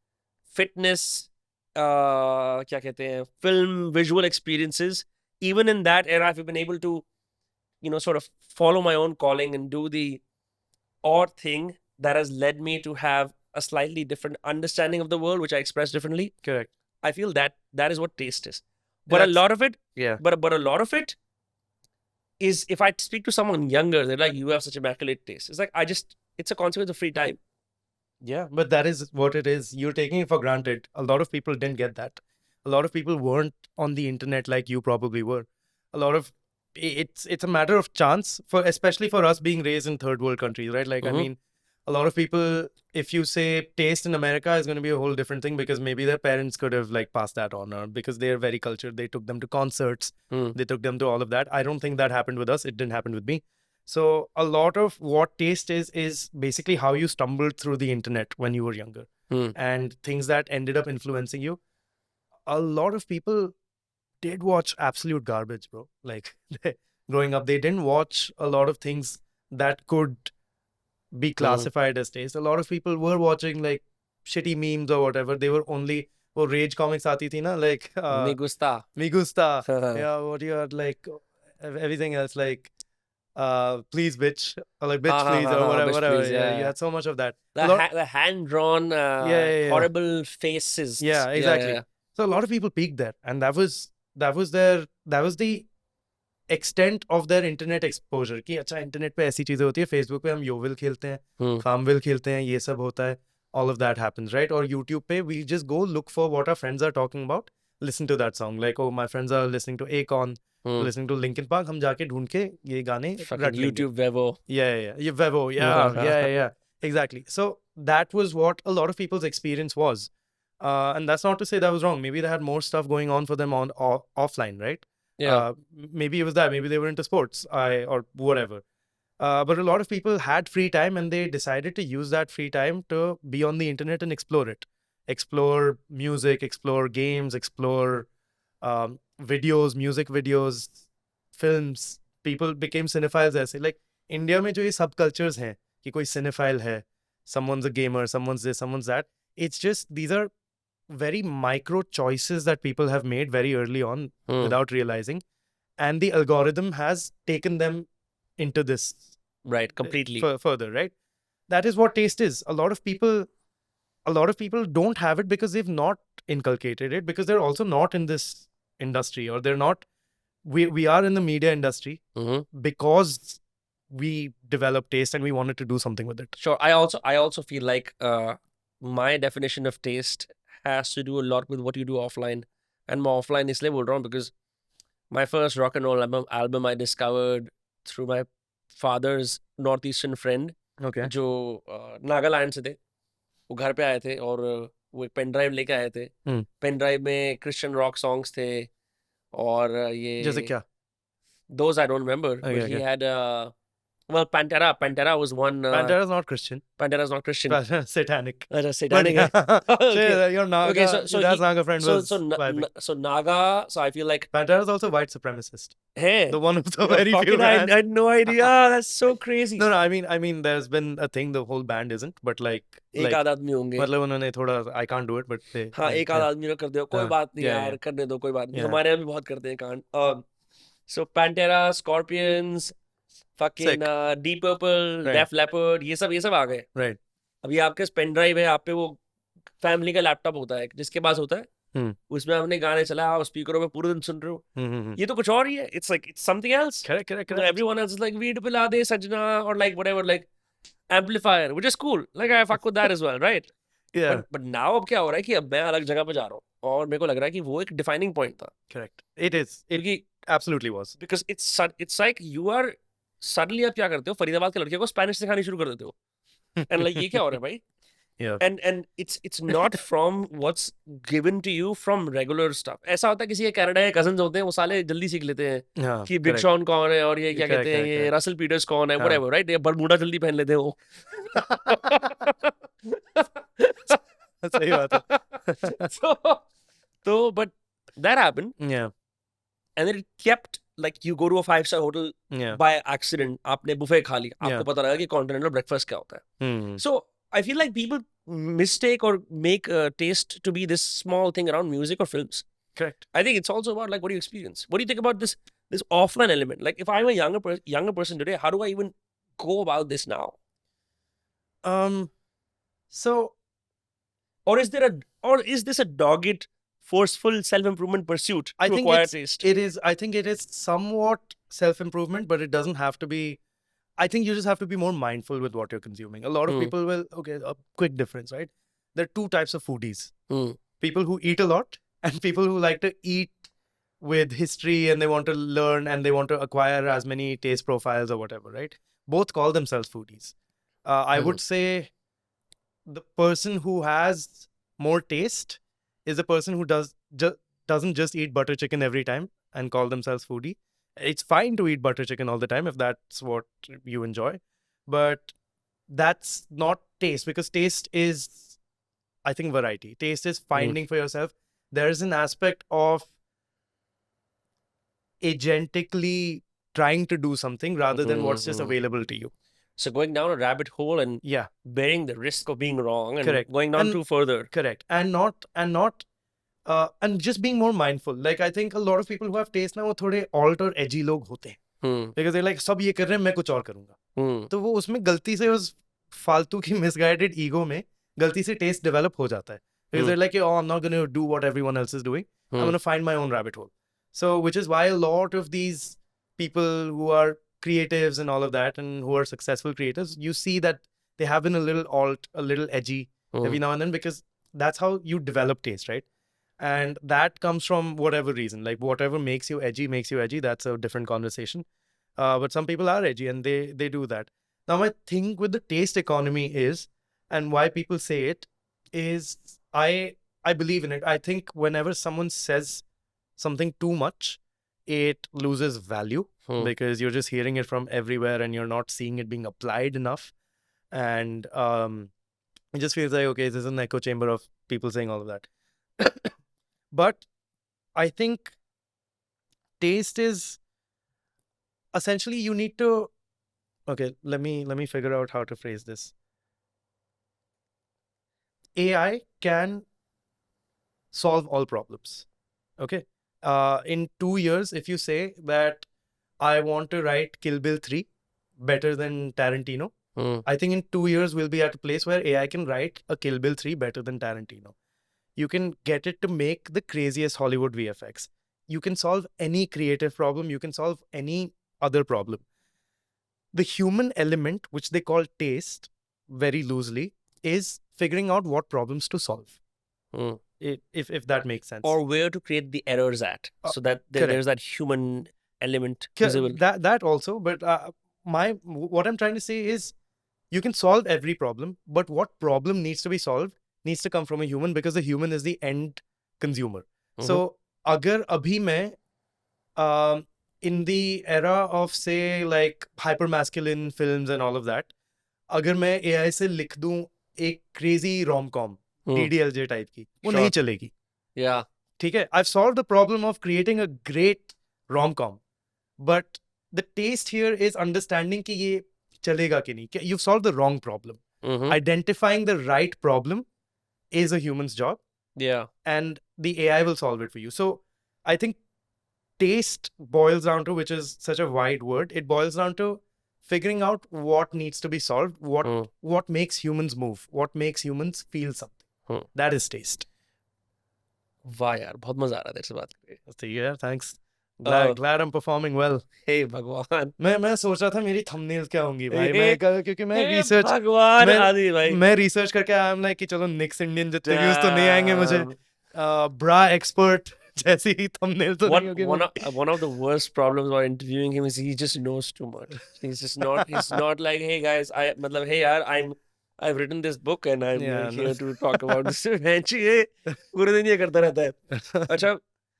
fitness, क्या कहते हैं, film, visual experiences. Even in that era, I've been able to, sort of follow my own calling and do the odd thing that has led me to have a slightly different understanding of the world, which I express differently. Correct. I feel that is what taste is. But a lot of it, but a lot of it is, if I speak to someone younger, they're like, you have such immaculate taste. It's like, it's a consequence of free time. Yeah, but that is what it is. You're taking it for granted. A lot of people didn't get that. A lot of people weren't on the internet like you probably were. It's a matter of chance, especially for us being raised in third world countries, right? Like, I mean, a lot of people, if you say taste in America, is going to be a whole different thing, because maybe their parents could have like passed that on, or because they're very cultured, they took them to concerts, they took them to all of that. I don't think that happened with us. It didn't happen with me. So a lot of what taste is basically how you stumbled through the internet when you were younger, and things that ended up influencing you. A lot of people did watch absolute garbage, bro. Like growing up, they didn't watch a lot of things that could be classified as taste. A lot of people were watching like shitty memes or whatever. They were only, वो rage comics आती थी ना, like Me gusta. Yeah, what you are like, everything else like please bitch, or like bitch please, or whatever, please, you had so much of that. The hand-drawn horrible faces. Yeah, exactly. So a lot of people peaked there, and that was the extent of their internet exposure. कि अच्छा internet पे ऐसी चीजें होती है, Facebook पे हम Yovil खेलते हैं, Farmville खेलते हैं, ये सब होता है. All of that happens, right? Or YouTube पे we just go look for what our friends are talking about, listen to that song. Like, oh, my friends are listening to Akon, listening to Linkin Park. हम जाके ढूंढ के ये गाने रट लेंगे. YouTube Vevo. Yeah, Vevo. Yeah. Exactly. So that was what a lot of people's experience was. And that's not to say that was wrong. Maybe they had more stuff going on for them on offline, right? Yeah. Maybe it was that. Maybe they were into sports or whatever. But a lot of people had free time, and they decided to use that free time to be on the internet and explore it. Explore music, explore games, explore videos, music videos, films. People became cinephiles ऐसे. Like, India में जो ये subcultures हैं, कि कोई cinephile है, someone's a gamer, someone's this, someone's that. It's just, these are very micro choices that people have made very early on without realizing. And the algorithm has taken them into this. Right, completely. Further, right? That is what taste is. A lot of people don't have it because they've not inculcated it, because they're also not in this industry, or they're not we are in the media industry because we developed taste and we wanted to do something with it. Sure. I also feel like my definition of taste has to do a lot with what you do offline. And मैं offline इसलिए बोल रहा हूँ because my first rock and roll album I discovered through my father's northeastern friend, Okay. जो नागालैंड से थे. वो घर पे आए थे और वो एक पेन ड्राइव लेके आए थे. पेन ड्राइव में क्रिश्चियन रॉक सॉन्ग्स थे और जैसे ये क्या? those I don't remember, Okay, but he okay. had well, Pantera was one. Pantera's not Christian. Pantera's not Christian. Satanic. अच्छा, satanic But है. Okay. your Naga, Okay, so that's he- Naga friend was vibing. so Naga, so I feel like Pantera's also white supremacist. hey, The one of the yeah, very few fucking, I bands. had no idea. That's so crazy. No, I mean, there's been a thing. The whole band isn't, but like एक आध आदमी होंगे. मतलब उन्होंने थोड़ा I can't do it, but they. हाँ, like, एक आध आदमी कर दो, कोई हाँ, बात नहीं yeah, यार, yeah. करने दो, कोई बात नहीं. Yeah. हमारे यहाँ भी बहुत करते हैं कांड. So Pantera, Scorpions, fucking Sick. Deep Purple, Right. Def Leppard, ये सब आ गए. Right. अभी आपके पेन ड्राइव है, आप पे वो फैमिली का लैपटॉप होता है जिसके पास होता है, उसमें आपने गाने चला, आप स्पीकरों में पूरे दिन सुन रहे हो. ये तो कुछ और ही है. It's like it's something else. Correct. Everyone else is like weed पिला दे सजना or like whatever, like amplifier, which is cool. Like I fuck with that as well, right? Yeah. But now अब क्या हो रहा है कि अब मैं अलग जगह पे जा रहा हूँ और मेरे को लग रहा है कि वो एक defining point था. Correct. It is. It क्योंकि absolutely was. because it's like you are suddenly आप क्या करते हो, फरीदाबाद के लड़के को स्पेनिश सिखानी शुरू कर देते हो. And like ये क्या हो रहा है भाई? Yeah. And it's not from what's given to you from regular stuff. ऐसा होता है किसी के कनाडा के cousins होते हैं, वो साले जल्दी सीख लेते हैं हाँ, कि बिग correct. शॉन कौन है और ये क्या Correct, कहते हैं, ये correct. रसल पीटर्स कौन है, हाँ. whatever, right? ये बरमूडा जल्दी पहन लेते हैं वो. सही बात है. so but that happened Yeah. and then it kept like you go to a 5-star hotel Yeah. by accident, आपने बुफे खा ली, आपको Yeah. पता लगा कि कॉन्टिनेंटल ब्रेकफास्ट क्या होता है. Hmm. So I feel like people mistake or make taste to be this small thing around music or films. Correct. I think it's also about like what do you experience. What do you think about this offline element? Like if I'm a younger person today, how do I even go about this now? So Or is this a dogged, forceful self-improvement pursuit I to think acquire it's, taste? it is. I think it is somewhat self-improvement, but it doesn't have to be. I think you just have to be more mindful with what you're consuming. A lot of people will. Okay, a quick difference, right? There are two types of foodies: people who eat a lot and people who like to eat with history and they want to learn and they want to acquire as many taste profiles or whatever, right? Both call themselves foodies. I would say the person who has more taste is the person who doesn't just eat butter chicken every time and call themselves foodie. It's fine to eat butter chicken all the time if that's what you enjoy, but that's not taste, because taste is, I think, variety. Taste is finding for yourself. There is an aspect of agentically trying to do something rather than what's just available to you. So going down a rabbit hole and Yeah, bearing the risk of being wrong and Correct. going down And- too further. correct. And just being more mindful. Like I think a lot of people who have taste ना वो थोड़े alt और edgy लोग होते हैं. Because they're like सब ये कर रहे हैं मैं कुछ और करूँगा. तो वो उसमें गलती से उस फालतू की misguided ego में गलती से taste develop हो जाता है. Because they're like, oh, I'm not going to do what everyone else is doing. I'm going to find my own rabbit hole. So which is why a lot of these people who are creatives and all of that and who are successful creators, you see that they have been a little alt, a little edgy every now and then, because that's how you develop taste, right? And that comes from whatever reason, like whatever makes you edgy. That's a different conversation. But some people are edgy and they do that. Now my thing with the taste economy is, and why people say it is, I believe in it. I think whenever someone says something too much, it loses value because you're just hearing it from everywhere and you're not seeing it being applied enough. And it just feels like, okay, this is an echo chamber of people saying all of that. But I think taste is essentially, you need to, okay, let me figure out how to phrase this. AI can solve all problems. Okay. In 2 years, if you say that I want to write Kill Bill 3 better than Tarantino, I think in 2 years we'll be at a place where AI can write a Kill Bill 3 better than Tarantino. You can get it to make the craziest Hollywood VFX. you can solve any creative problem, you can solve any other problem. The human element, which they call taste very loosely, is figuring out what problems to solve. If that makes sense. Or where to create the errors at, so that there's that human element visible. That also, but what I'm trying to say is, you can solve every problem, but what problem needs to be solved needs to come from a human, because the human is the end consumer. So, agar abhi main, in the era of, say, like hypermasculine films and all of that, agar main AI se likh दूं एक crazy rom-com, DDLJ type की, वो नहीं चलेगी. Yeah. ठीक है? I've solved the problem of creating a great rom-com, but the taste here is understanding कि ये चलेगा कि नहीं. You've solved the wrong problem. Identifying the right problem is a human's job. Yeah. And the AI will solve it for you. So I think taste boils down to, which is such a wide word, it boils down to figuring out what needs to be solved, what makes humans move, what makes humans feel something. That is taste. वाह यार, बहुत मजा आ रहा है तेरे से बात करके. Yeah, thanks. Glad I'm performing well. हे भगवान. मैं सोच रहा था मेरी thumbnails क्या होंगी भाई. क्योंकि मैं research, भगवान आदि भाई. मैं research करके आया हूं कि चलो Knicks Indian जितने views तो नहीं आएंगे मुझे. Bra expert जैसी ही thumbnail तो नहीं होगी. One of the worst problems about interviewing him is he just knows too much. He's not like, hey guys, मतलब hey यार, I've written this book and I'm here to talk about this. ये पूरे दिन ये करता रहता है. अच्छा,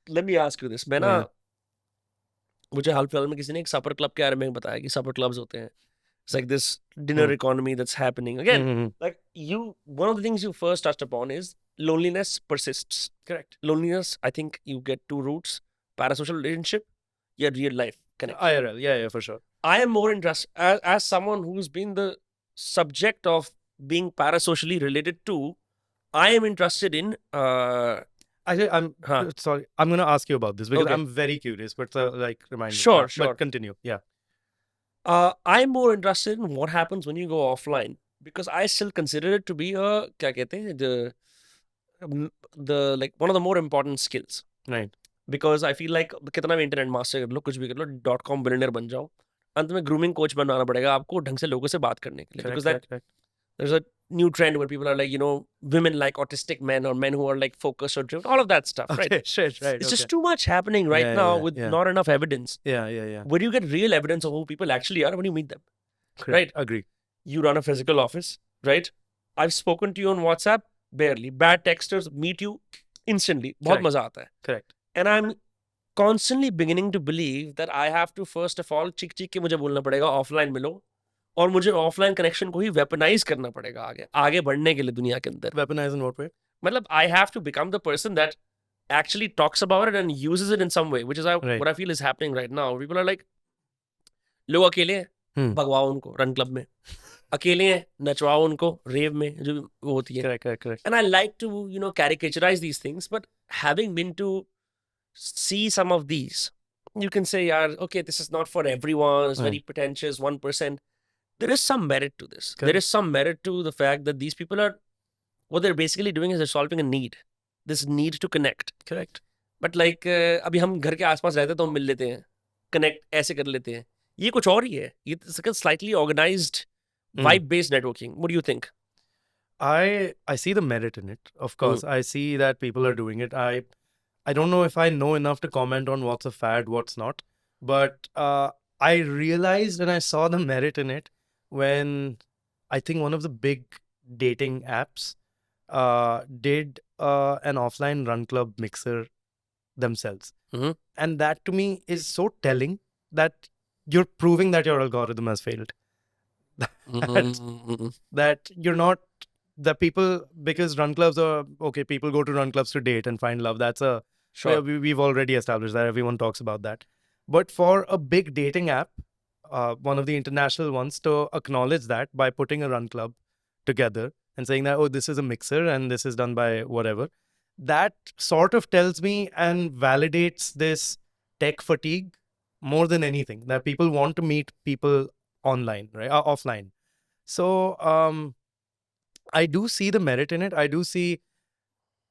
let me ask you this. मैं ना, मुझे हाल फिलहाल में किसी ने एक सपर क्लब के बारे में बताया कि सपर क्लब्स होते हैं. It's like this dinner economy that's happening. Again, like one of the things you first touched upon is loneliness persists. Correct. Loneliness, I think you get two roots: parasocial relationship, yeah, real life connection. IRL, yeah, for sure. I am more interested, as someone who's been the subject of being parasocially related to, I am interested in Actually, sorry, I'm going to ask you about this because I'm very curious, but like remind me. Sure. But continue. Yeah. I'm more interested in what happens when you go offline, because I still consider it to be क्या कहते हैं, the like one of the more important skills. Right. Because I feel like कितना भी internet master कर लो, कुछ भी कर लो, .com billionaire बन जाओ, अंत में ग्रूमिंग कोच बनाना पड़ेगा आपको ढंग से लोगों से बात करने के लिए. Because there's a new trend where people are like, women like autistic men, or men who are like focused or driven, all of that stuff, right? Right. It's just too much happening right now with not enough evidence. Yeah. Where you get real evidence of who people actually are when you meet them. Correct. Right? Agree. You run a physical office, right? I've spoken to you on WhatsApp, barely. Bad texters meet you instantly. बहुत मजा आता है. Correct. And I'm constantly beginning to believe that I have to first of all चिक के मुझे बोलना पड़ेगा offline मिलो, और मुझे ऑफलाइन कनेक्शन को ही वेपनाइज करना पड़ेगा आगे बढ़ने के लिए दुनिया के अंदर. Weaponize in what way? मतलब I have to become the person that actually talks about it and uses it in some way, which is what I feel is happening right now. People are like, लोग अकेले हैं, भगवाओ उनको run club में, अकेले हैं, नचवाओ उनको रेव में जो वो होती है. Correct. And I like to caricaturize these things, but having been to see some of these, you can say, yeah, okay, this is not for everyone, it's very pretentious, 1%. There is some merit to this. Correct. There is some merit to the fact that these people are, what they're basically doing is they're solving a need. This need to connect. Correct. But like, अभी हम घर के आसपास रहते हैं तो हम मिल लेते हैं, connect ऐसे कर लेते हैं. ये कुछ और ही है. It's like a slightly organized, vibe-based networking. What do you think? I see the merit in it. Of course, I see that people are doing it. I don't know if I know enough to comment on what's a fad, what's not. But I realized and I saw the merit in it when I think one of the big dating apps did an offline run club mixer themselves. And that to me is so telling that you're proving that your algorithm has failed. That you're not, the people, because run clubs are, okay, people go to run clubs to date and find love. That's a, sure. We've already established that. Everyone talks about that. But for a big dating app, one of the international ones, to acknowledge that by putting a run club together and saying that, oh, this is a mixer and this is done by whatever, that sort of tells me and validates this tech fatigue more than anything, that people want to meet people online, right? Offline. So I do see the merit in it. I do see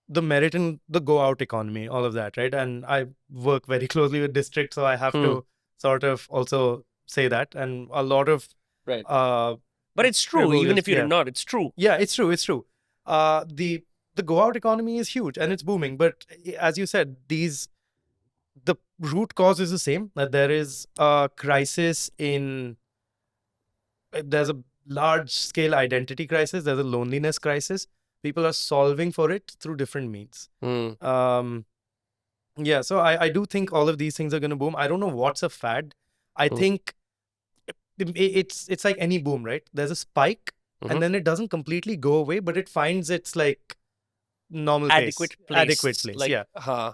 the merit in the go out economy, all of that, right? And I work very closely with district, so I have to sort of also say that. And a lot of Right. But it's true, even if you're not, it's true. Yeah, it's true. It's true. The go out economy is huge and it's booming. But as you said, the root cause is the same, that there is a crisis there's a large scale identity crisis, there's a loneliness crisis. People are solving for it through different means. Yeah, so I do think all of these things are going to boom. I don't know what's a fad. I think it's like any boom, right? There's a spike and then it doesn't completely go away, but it finds its like normal adequate place. Like, yeah.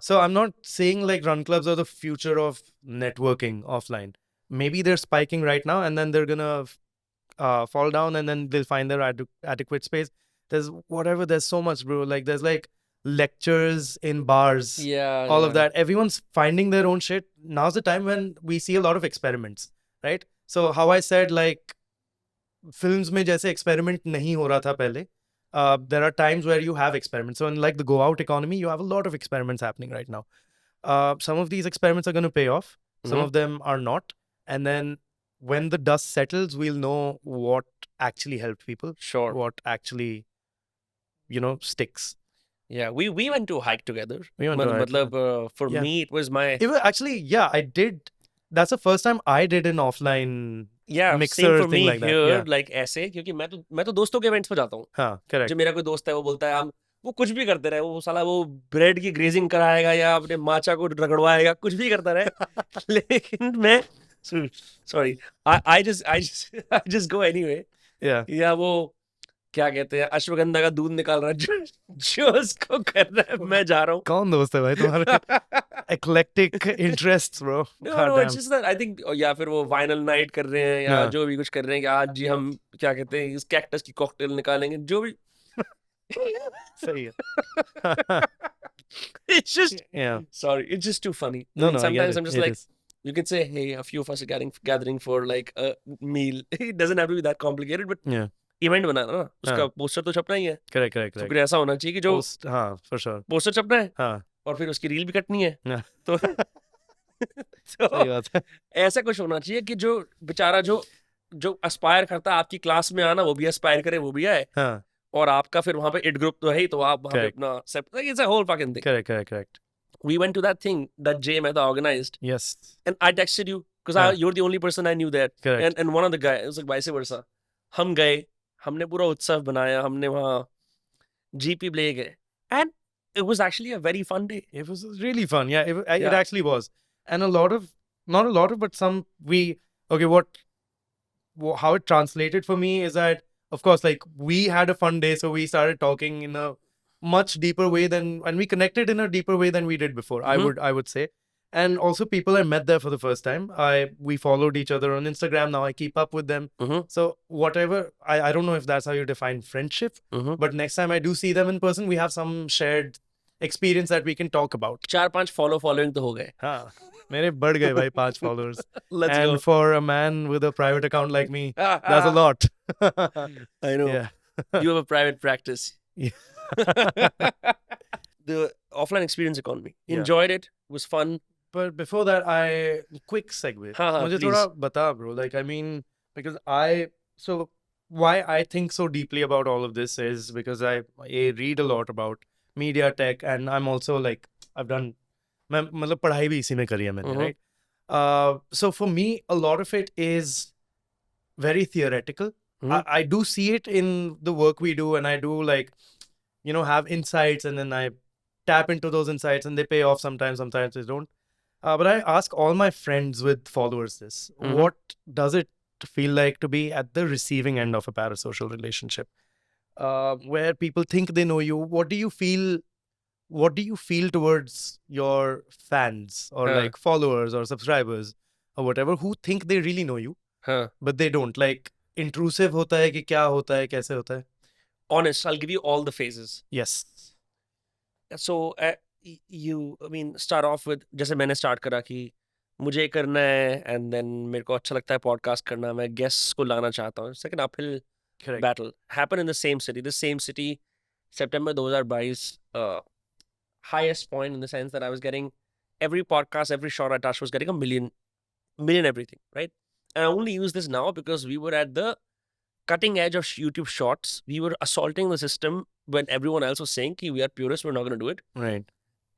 So I'm not saying like run clubs are the future of networking offline. Maybe they're spiking right now and then they're gonna fall down and then they'll find their adequate space. There's so much, bro. Like there's like lectures in bars, all of that. Everyone's finding their own shit. Now's the time when we see a lot of experiments, right? So how I said, like films में जैसे experiment नहीं हो रहा था पहले, there are times where you have experiments. So in like the go out economy, you have a lot of experiments happening right now. Some of these experiments are going to pay off. Some of them are not. And then when the dust settles, we'll know what actually helped people. Sure. What actually, sticks. Yeah, we went to a hike together. We went to a hike for me, it was my... Actually, yeah, I did. That's the first time I did an offline mixer same for thing me like that. Here, like ऐसे, क्योंकि मैं तो दोस्तों के events पे जाता हूँ. हाँ, correct. जब मेरा कोई दोस्त है वो बोलता है वो कुछ भी करते रहे, वो साला वो ब्रेड की ग्रेजिंग कराएगा या अपने माचा को रगड़वाएगा, कुछ भी करता रहे. लेकिन मैं sorry, I just go anyway. Yeah. या वो क्या कहते हैं, अश्वगंधा का दूध निकाल रहा है जो उसको कर रहा है, मैं जा रहा हूँ. कौन दोस्त है भाई तुम्हारे? Eclectic interests, bro. No, it's just that I think, या फिर वो वाइनल नाइट कर रहे हैं या जो भी कुछ कर रहे हैं कि आज जी हम क्या कहते हैं इस कैक्टस की कॉकटेल निकालेंगे, जो भी. सही है. It's just sorry, it's just too funny. No, sometimes I'm just like, you can say, hey, a few of us are gathering for like a meal. It doesn't have to be that complicated, but event बनाना ना, उसका poster तो छपना ही है. Correct. तो फिर ऐसा होना चाहिए कि जो फॉर श्योर पोस्टर छपना है और फिर उसकी रील भी कटनी है. तो ऐसा कुछ होना चाहिए कि जो बेचारा जो एस्पायर करता है आपकी क्लास में आना, वो भी एस्पायर करे, वो भी आए. और आपका फिर वहां पे इट ग्रुप तो है ही, तो आप वहां पे अपना it's a whole fucking thing. Correct. We went to that thing that Jay Mehta organized. Yes. And I texted you because you're the only person I knew there. Correct. And one of the guys, it was like vice versa. हम गए, हमने पूरा उत्सव बनाया, हमने वहाँ GP ले गए. And it was actually a very fun day. It was really fun. Yeah, it actually was. And not a lot of, but some how it translated for me is that, of course, like we had a fun day, so we started talking in a much deeper way and we connected in a deeper way than we did before. I would say. And also people I met there for the first time. We followed each other on Instagram. Now I keep up with them. So whatever, I don't know if that's how you define friendship, but next time I do see them in person, we have some shared experience that we can talk about. 4-5 following तो हो गए. हाँ, मेरे बढ़ गए भाई 5 followers. Let's and go. For a man with a private account like me, that's a lot. I know. Yeah. You have a private practice. Yeah. The offline experience economy. Enjoyed it. Was fun. But before that, quick segue. मुझे थोड़ा बता, bro. Like, I mean, because why I think so deeply about all of this is because I read a lot about media tech, and I'm also like, मैं मतलब पढ़ाई भी इसी में करी है मैंने, right? So for me, a lot of it is very theoretical. I do see it in the work we do, and I do like, have insights, and then I tap into those insights, and they pay off sometimes they don't. But I ask all my friends with followers this. What does it feel like to be at the receiving end of a parasocial relationship? Where people think they know you. What do you feel towards your fans or like followers or subscribers or whatever who think they really know you, but they don't? Like, intrusive होता है कि क्या होता है, कैसे होता है? Honest, I'll give you all the phases. Yes. So start off with, जैसे मैंने start करा कि मुझे करना है, and then मेरे को अच्छा लगता है podcast करना, मैं guests को लाना चाहता हूँ. Second uphill battle happened in the same city. September 2022, highest point in the sense that I was getting every podcast, every shot I touched was getting a million everything, right? And I only use this now because we were at the cutting edge of YouTube Shorts. We were assaulting the system when everyone else was saying ki we are purists, we're not going to do it. Right.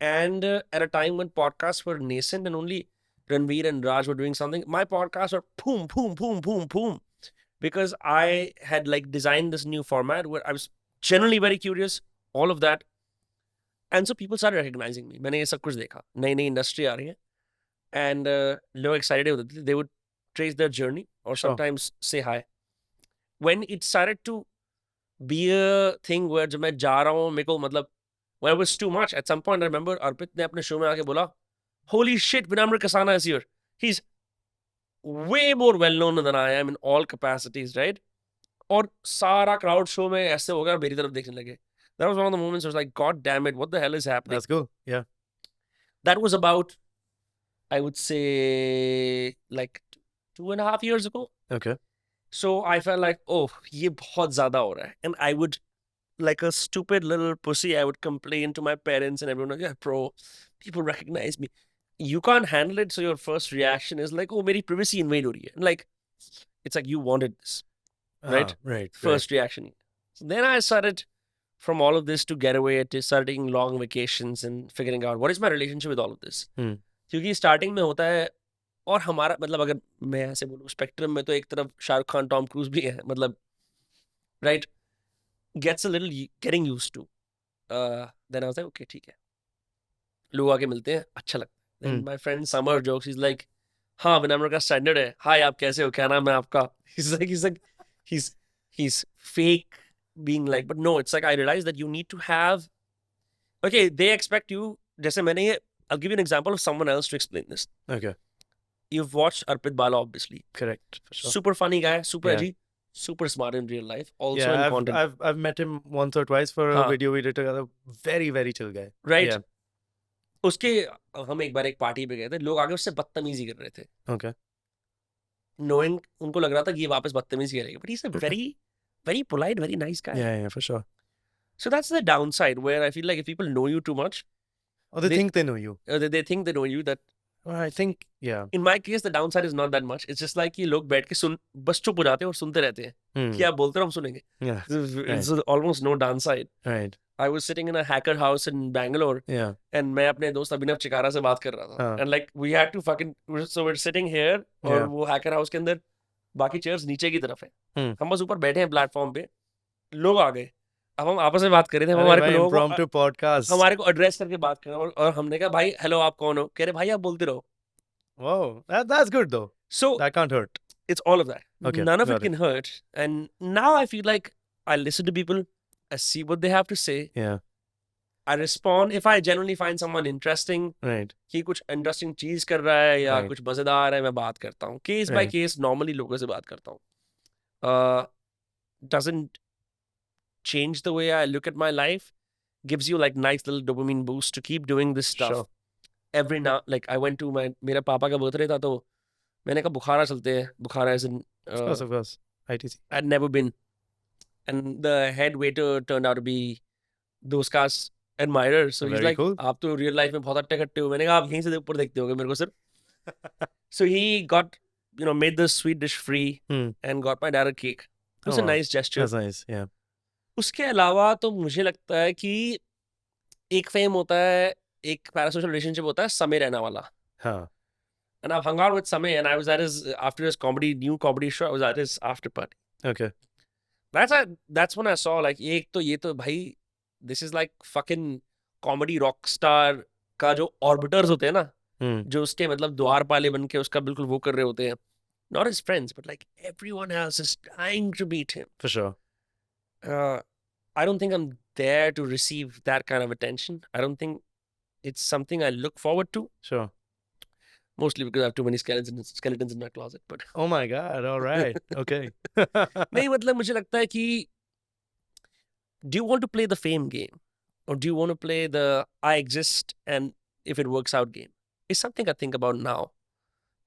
And at a time when podcasts were nascent and only Ranveer and Raj were doing something, my podcasts were boom, boom, boom, boom, boom. Because I had like designed this new format where I was generally very curious, all of that. And so people started recognizing me. मैंने ये सब कुछ देखा, नई नई industry आ रही है, and लोग excited होते थे. They would trace their journey or sometimes say hi. When it started to be a thing where जब मैं जा रहा हूँ, मेरे को मतलब when it was too much, at some point I remember अर्पित ने अपने शो में आके बोला, holy shit, Vinamra Kasana is here. He's way more well known than I am in all capacities, right? और सारा crowd show में ऐसे हो गया, मेरी तरफ देखने लगे. That was one of the moments I was like, God damn it, what the hell is happening? That's cool. Yeah. That was about, I would say, like 2.5 years ago. Okay. So I felt like, oh, ये बहुत ज़्यादा हो रहा है. And I would, like a stupid little pussy, I would complain to my parents and everyone, like, yeah, bro, people recognize me. You can't handle it, so your first reaction is like, oh, मेरी privacy invade हो रही है. And like, it's like you wanted this, right? Right. First reaction. So then I started from all of this to get away to start taking long vacations and figuring out what is my relationship with all of this. क्योंकि starting में होता है और हमारा मतलब अगर मैं ऐसे बोलूँ स्पेक्ट्रम में तो एक तरफ शाहरुख खान टॉम क्रूज भी है मतलब right gets a little getting used to then I was like okay ठीक है लोग आके मिलते हैं अच्छा लगता है then my friend Summer jokes he's like हाँ विनम्र का स्टैंडर्ड है हाय आप कैसे हो क्या नाम है आपका he's fake being like but no it's like I realized that you need to have okay they expect you जैसे मैंने ये I'll give you an example of someone else to explain this. Okay. You've watched Arpit Bala, obviously. Correct. For sure. Super funny guy, super edgy, super smart in real life. Also in content. I've met him once or twice for a video we did together. Very, very chill guy. Right. Yeah. उसके हम एक बार एक party पे गए थे लोग आगे उससे बदतमीजी कर रहे थे. Okay. Knowing उनको लग रहा था कि ये वापस बदतमीजी करेगा. But he's a very, very polite, very nice guy. Yeah, for sure. So that's the downside where I feel like if people know you too much. Or they think they know you. They think they know you that. I think, yeah. In my case, the downside is not that much. It's just like कि लोग बैठ के बस चुप हो जाते हैं और सुनते रहते हैं कि आप बोलते रहो हम सुनेंगे. Yeah. It's almost no downside. Right. I was sitting in a hacker house in Bangalore. Yeah. And मैं अपने दोस्त अभिनव चिकारा से बात कर रहा था. And like we had to fucking so we're sitting here और वो hacker house के अंदर बाकी chairs नीचे की तरफ है. हम बस ऊपर बैठे हैं प्लेटफॉर्म पे. लोग आ गए. अब हम आपस में बात कर रहे थे हमारे को लोग हमारे को एड्रेस करके बात कर रहे और हमने कहा भाई हेलो आप कौन हो कह रहे भाई आप बोलते रहो. Wow, that's good though. So that can't hurt. It's all of that. Okay, none of it can hurt. And now I feel like I listen to people, I see what they have to say. Yeah. I respond if I genuinely find someone interesting. Right. कि कुछ interesting चीज कर रहा है या कुछ मजेदार है मैं बात करता हूँ. Case by case normally लोगों से बात करता हूँ. Doesn't change the way I look at my life. Gives you like nice little dopamine boost to keep doing this stuff. Sure. Every now, like I went to मेरे पापा का birthday था तो मैंने कहा बुखारा चलते हैं. बुखारा is in of course ITC. I'd never been, and the head waiter turned out to be those cars admirer. So he's like, cool. आप तो real life में बहुत अट्टे कट्टे हो. मैंने कहा आप यहीं से ऊपर देखते होगे मेरे को सिर्फ. So he got made the sweet dish free and got my dad a cake. It was a nice gesture. That's nice. Yeah. उसके अलावा तो मुझे लगता है कि एक फेम होता है एक पैरासोशल रिलेशनशिप होता है समय रहना वाला. हाँ. And I've hung out with Samay and I was at his after his new comedy show I was at his after party. Okay. That's when I saw like एक तो ये तो भाई this is like fucking comedy rock star का जो orbiters होते हैं ना जो उसके मतलब द्वारपाले बन के उसका बिल्कुल वो कर रहे होते हैं. Not his friends but like everyone else is trying to beat him. For sure. I don't think I'm there to receive that kind of attention. I don't think it's something I look forward to. Sure. Mostly because I have too many skeletons in my closet. But oh my God! All right. Okay. नहीं मतलब मुझे लगता है कि do you want to play the fame game or do you want to play the I exist and if it works out game? It's something I think about now.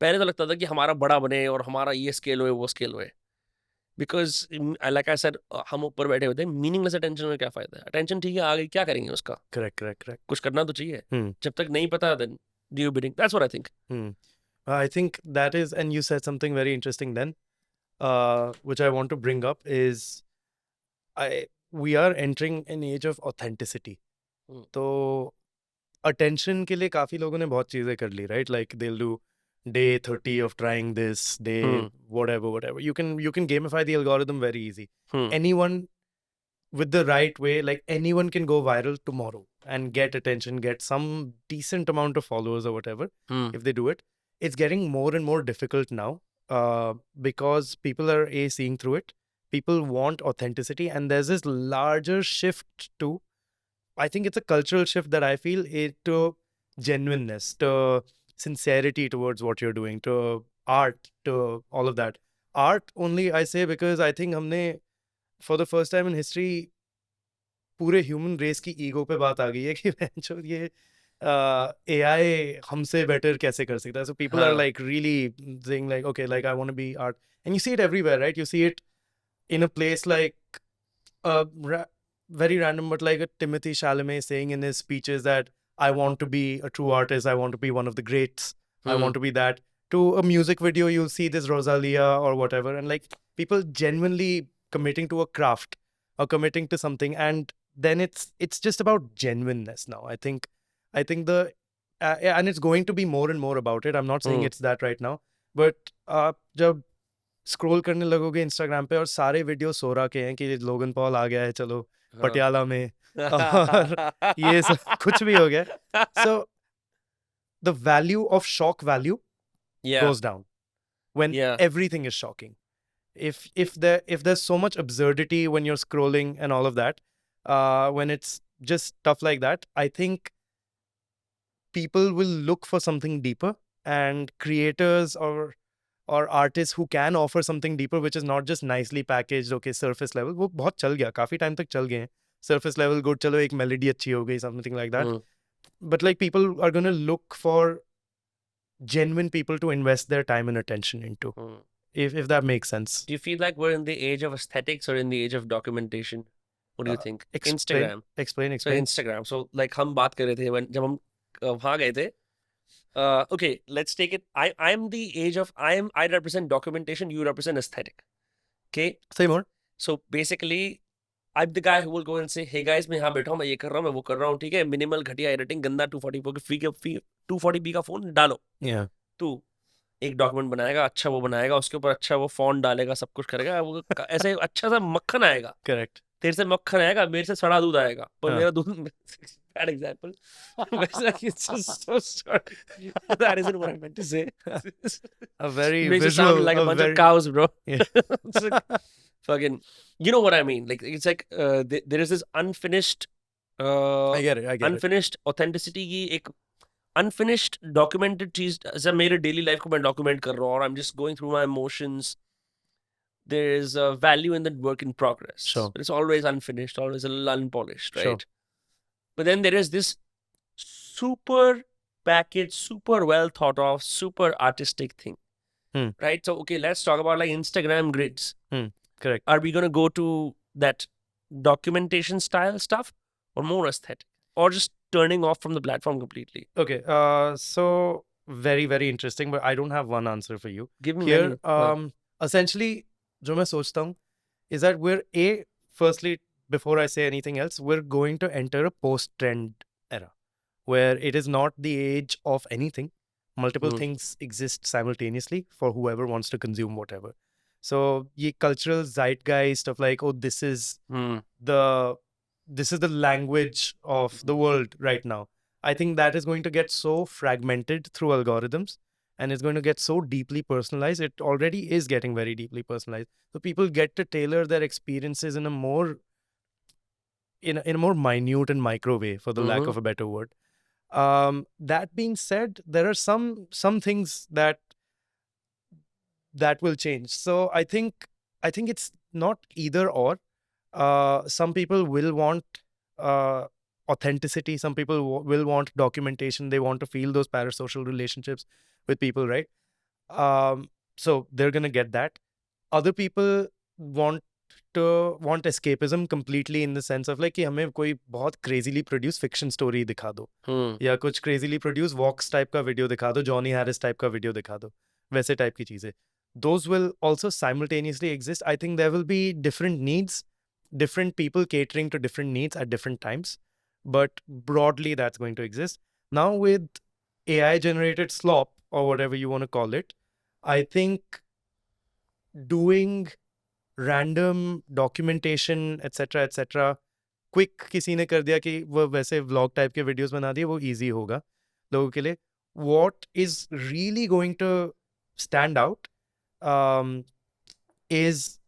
पहले तो लगता था कि हमारा बड़ा बने और हमारा ये स्केल होए वो स्केल होए. because like I said, हम ऊपर बैठे होते हैं, मीनिंगलेस अटेंशन में क्या फायदा है? अटेंशन ठीक है, आगे क्या करेंगे उसका? Correct. कुछ करना तो चाहिए. जब तक नहीं पता, then do your bidding. That's what I think. I think that is, and you said something very interesting then, which I want to bring up is, we are entering an age of authenticity. तो attention के लिए काफी लोगों ने बहुत चीजें कर ली, right? Like they'll do day 30 of trying this, day whatever. You can gamify the algorithm very easy. Anyone with the right way, like anyone can go viral tomorrow and get attention, get some decent amount of followers or whatever, if they do it. It's getting more and more difficult now, because people are seeing through it. People want authenticity, and there's this larger shift to, I think it's a cultural shift that I feel, to genuineness, to sincerity towards what you're doing, to art, to all of that. Art only I say because I think हमने for the first time in history पूरे human race की ego पे बात आ गई है कि जो ये AI हमसे बेटर कैसे कर सकता है. So people are like really saying like, okay, like I want to be art, and you see it everywhere, right? You see it in a place like very random, but like a Timothy Chalamet saying in his speeches that I want to be a true artist, I want to be one of the greats, I want to be that. To a music video, you'll see this Rosalia or whatever, and like people genuinely committing to a craft or committing to something, and then it's just about genuineness now. I think the and it's going to be more and more about it. I'm not saying it's that right now, but जब scroll करने लगोगे Instagram पे और सारे video सोरा के हैं कि Logan Paul आ गया है, चलो पटियाला में, और ये सब कुछ भी हो गया. So the value of shock value goes down when everything is shocking. If there's so much absurdity when you're scrolling and all of that, when it's just stuff like that, I think people will look for something deeper, and creators or artists who can offer something deeper, which is not just nicely packaged, okay, surface level. वो बहुत चल गया, काफी time तक चल गए हैं. Surface level good, चलो एक melody अच्छी हो गई, something like that. But like people are going to look for genuine people to invest their time and attention into. If that makes sense. Do you feel like we're in the age of aesthetics or in the age of documentation? What do you think? Instagram. Explain. So Instagram. So like हम बात कर रहे थे when जब हम वहाँ गए थे. Okay, let's take it. I'm the age of I represent documentation. You represent aesthetic. Okay. Say more. So basically, I'm the guy who will go and say, hey guys, मैं यहाँ बैठा हूँ, मैं ये कर रहा हूँ, मैं वो कर रहा हूँ, ठीक है? Minimal घटिया editing, गंदा 240p का फोन डालो. Yeah. तू एक डॉक्यूमेंट बनाएगा, अच्छा वो बनाएगा, उसके ऊपर अच्छा वो फॉन्ट डालेगा, सब कुछ करेगा, वो ऐसे अच्छा सा मक्खन आएगा. Correct. तेरे से मक्खन आएगा, मेरे से सड़ा दूध आएगा, पर मेरा दूध bad example. It's just so short. That isn't what I meant to say. A very makes visual, it sound like a bunch of cows, bro. Yeah. Like, fucking, you know what I mean? Like it's like there is this unfinished. I get it. Unfinished authenticity की एक unfinished documented चीज, जैसे मेरे daily life को मैं document कर रहा हूँ, और I'm just going through my emotions. There is a value in the work in progress. Sure. But it's always unfinished, always a little unpolished, right? Sure. But then there is this super packaged, super well thought of, super artistic thing, right? So, okay, let's talk about like Instagram grids. Correct. Are we going to go to that documentation style stuff, or more aesthetic, or just turning off from the platform completely? Okay. So very, very interesting, but I don't have one answer for you. Give me here. Essentially, जो मैं सोचता हूँ is that firstly, before I say anything else, we're going to enter a post-trend era where it is not the age of anything. Multiple things exist simultaneously for whoever wants to consume whatever. So ye cultural zeitgeist of like, oh, this is the language of the world right now. I think that is going to get so fragmented through algorithms, and it's going to get so deeply personalized. It already is getting very deeply personalized. So people get to tailor their experiences in a more minute and micro way, for the lack of a better word. That being said, there are some things that will change. So I think it's not either or. Some people will want authenticity. Some people will want documentation. They want to feel those parasocial relationships with people, right? So they're going to get that. Other people want escapism completely in the sense of like कि हमें कोई बहुत crazily produced fiction story दिखा दो या कुछ crazily produced Vox type का video दिखा दो, Johnny Harris type का video दिखा दो, वैसे type की चीजें. Those will also simultaneously exist. I think there will be different needs, different people catering to different needs at different times, but broadly that's going to exist. Now with AI generated slop or whatever you want to call it, I think doing random documentation etc quick किसी ने कर दिया कि वो वैसे vlog type के videos बना दिए, वो easy होगा लोगों के लिए. What is really going to stand out is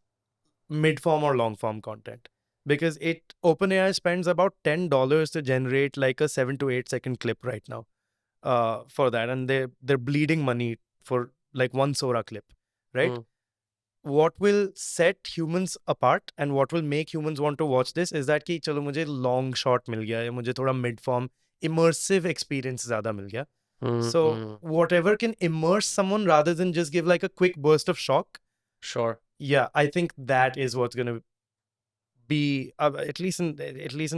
mid-form or long-form content, because OpenAI spends about $10 to generate like a 7 to 8 second clip right now for that, and they're bleeding money for like one Sora clip, right? What will set humans apart and what will make humans want to watch this is that कि चलो मुझे long shot मिल गया या मुझे थोड़ा mid-form immersive experience ज़्यादा मिल गया. So whatever can immerse someone rather than just give like a quick burst of shock. Sure. Yeah, I think that is what's going to be at least in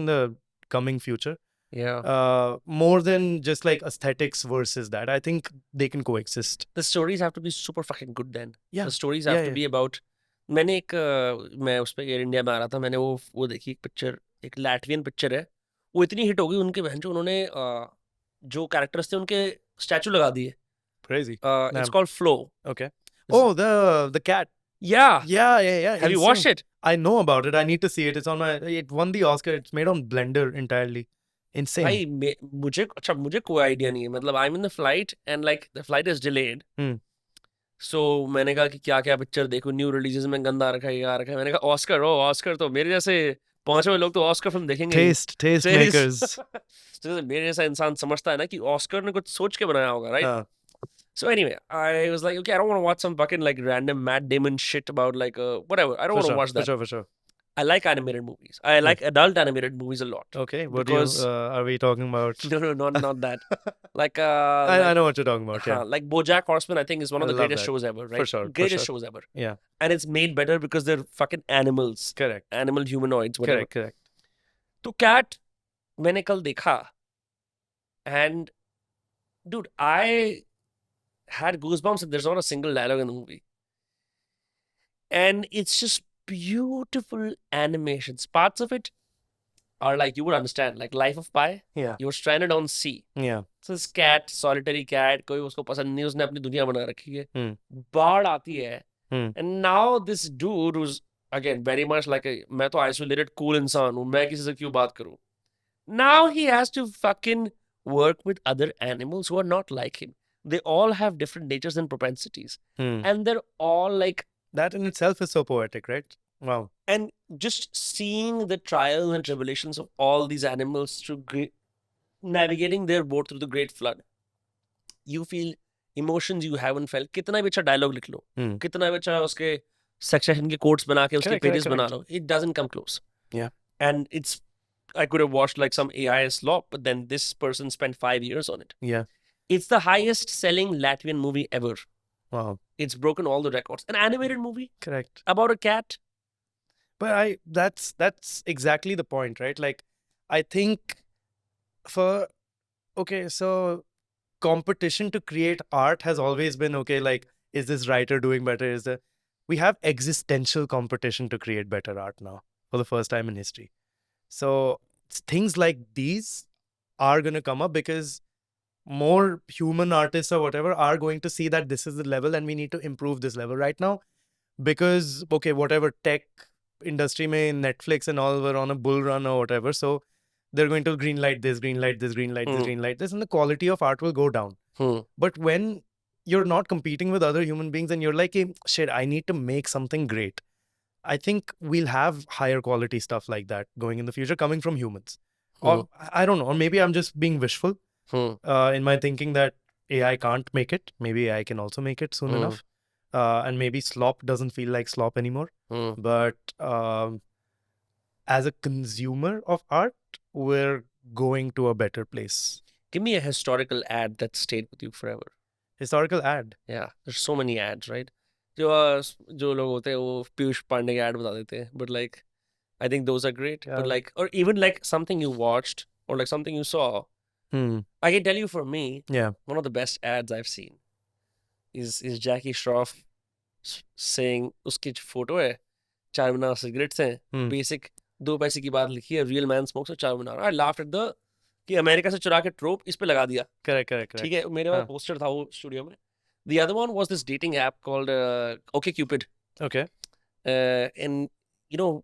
the coming future. Yeah. More than just like aesthetics versus that. I think they can coexist. The stories have to be super fucking good then. Yeah. The stories have to be about. मैंने मैं उस पे air India में आ रहा था, मैंने वो देखी एक पिक्चर, एक लैटवियन पिक्चर है, वो इतनी हिट हो गई उनके बहन जो उन्होंने जो कैरेक्टर्स थे उनके स्टैचू लगा दिए. Crazy. It's called Flow. Okay. Oh, the cat. Yeah. Have you watched it? I know about it. I need to see it. It won the Oscar. It's made on Blender entirely. Insane. भाई मुझे कोई idea नहीं है. मतलब I'm in the flight and like the flight is delayed. So मैंने कहा कि क्या पिक्चर देखूं, न्यू रिलीजेस में गंदा आ रखा है, ये आ रखा है. मैंने कहा ऑस्कर तो मेरे जैसे 5वें लोग तो ऑस्कर फिल्म देखेंगे. Taste makers. मेरे जैसा इंसान समझता है ना कि ऑस्कर ने कुछ सोच के बनाया होगा, right? So anyway, I was like, okay, I don't want to watch some fucking like random Matt Damon shit about like whatever. I don't want to watch that. For sure. I like animated movies. I like adult animated movies a lot. Okay, what are we talking about? No, not that. Like I know what you're talking about. Yeah, like BoJack Horseman, I think is one of the greatest shows ever, right? For sure. Greatest shows ever. Yeah, and it's made better because they're fucking animals. Correct. Animal humanoids. Whatever. Correct. तो Cat मैंने कल देखा, and dude, I had goosebumps and there's not a single dialogue in the movie. And it's just beautiful animations. Parts of it are like, you would understand, like Life of Pi. Yeah. You were stranded on sea. Yeah. So this cat, solitary cat, कोई उसको पसंद नहीं, उसने अपनी दुनिया बना रखी है. बाढ़ आती है. And now this dude who's, again, very much like मैं तो isolated, cool इंसान हूँ, मैं किसी से क्यों बात करूँ? Now he has to fucking work with other animals who are not like him. They all have different natures and propensities. And they're all like... That in itself is so poetic, right? Wow. And just seeing the trials and tribulations of all these animals through navigating their boat through the Great Flood. You feel emotions you haven't felt. कितना भी अच्छा dialogue लिख लो, कितना भी अच्छा उसके succession के quotes बना के उसके pages बना लो, it doesn't come close. Yeah. And it's... I could have watched like some AI slop, but then this person spent 5 years on it. Yeah. It's the highest selling Latvian movie ever. Wow. It's broken all the records. An animated movie. Correct. About a cat. But that's exactly the point, right? Like, I think so competition to create art has always been, okay, like, is this writer doing better? We have existential competition to create better art now for the first time in history. So things like these are going to come up because more human artists or whatever are going to see that this is the level and we need to improve this level right now. Because, okay, whatever tech industry may Netflix and all were on a bull run or whatever. So they're going to greenlight this, greenlight this, greenlight this, greenlight this, and the quality of art will go down. But when you're not competing with other human beings and you're like, hey, shit, I need to make something great. I think we'll have higher quality stuff like that going in the future coming from humans. Or I don't know, or maybe I'm just being wishful in my thinking that AI can't make it. Maybe AI can also make it soon enough. And maybe slop doesn't feel like slop anymore. But as a consumer of art, we're going to a better place. Give me a historical ad that stayed with you forever. Historical ad? Yeah, there's so many ads, right? जो लोग होते हैं वो पीयूष पांडे के add बता देते हैं, but like I think those are great. But Yeah. like, or even like something you watched or like something you saw, I can tell you for me, Yeah. one of the best ads I've seen is Jackie Shroff saying उसकी photo है, चार मीनार cigarettes हैं, basic 2 पैसे की बात लिखी है, real man smokes और चार मीनार. आई लाफ्ड एट द कि अमेरिका से चुरा के ट्रोप इस पे लगा दिया. Correct. ठीक है, मेरे पास पोस्टर था वो स्टूडियो में. The other one was this dating app called OkCupid. Okay. And you know,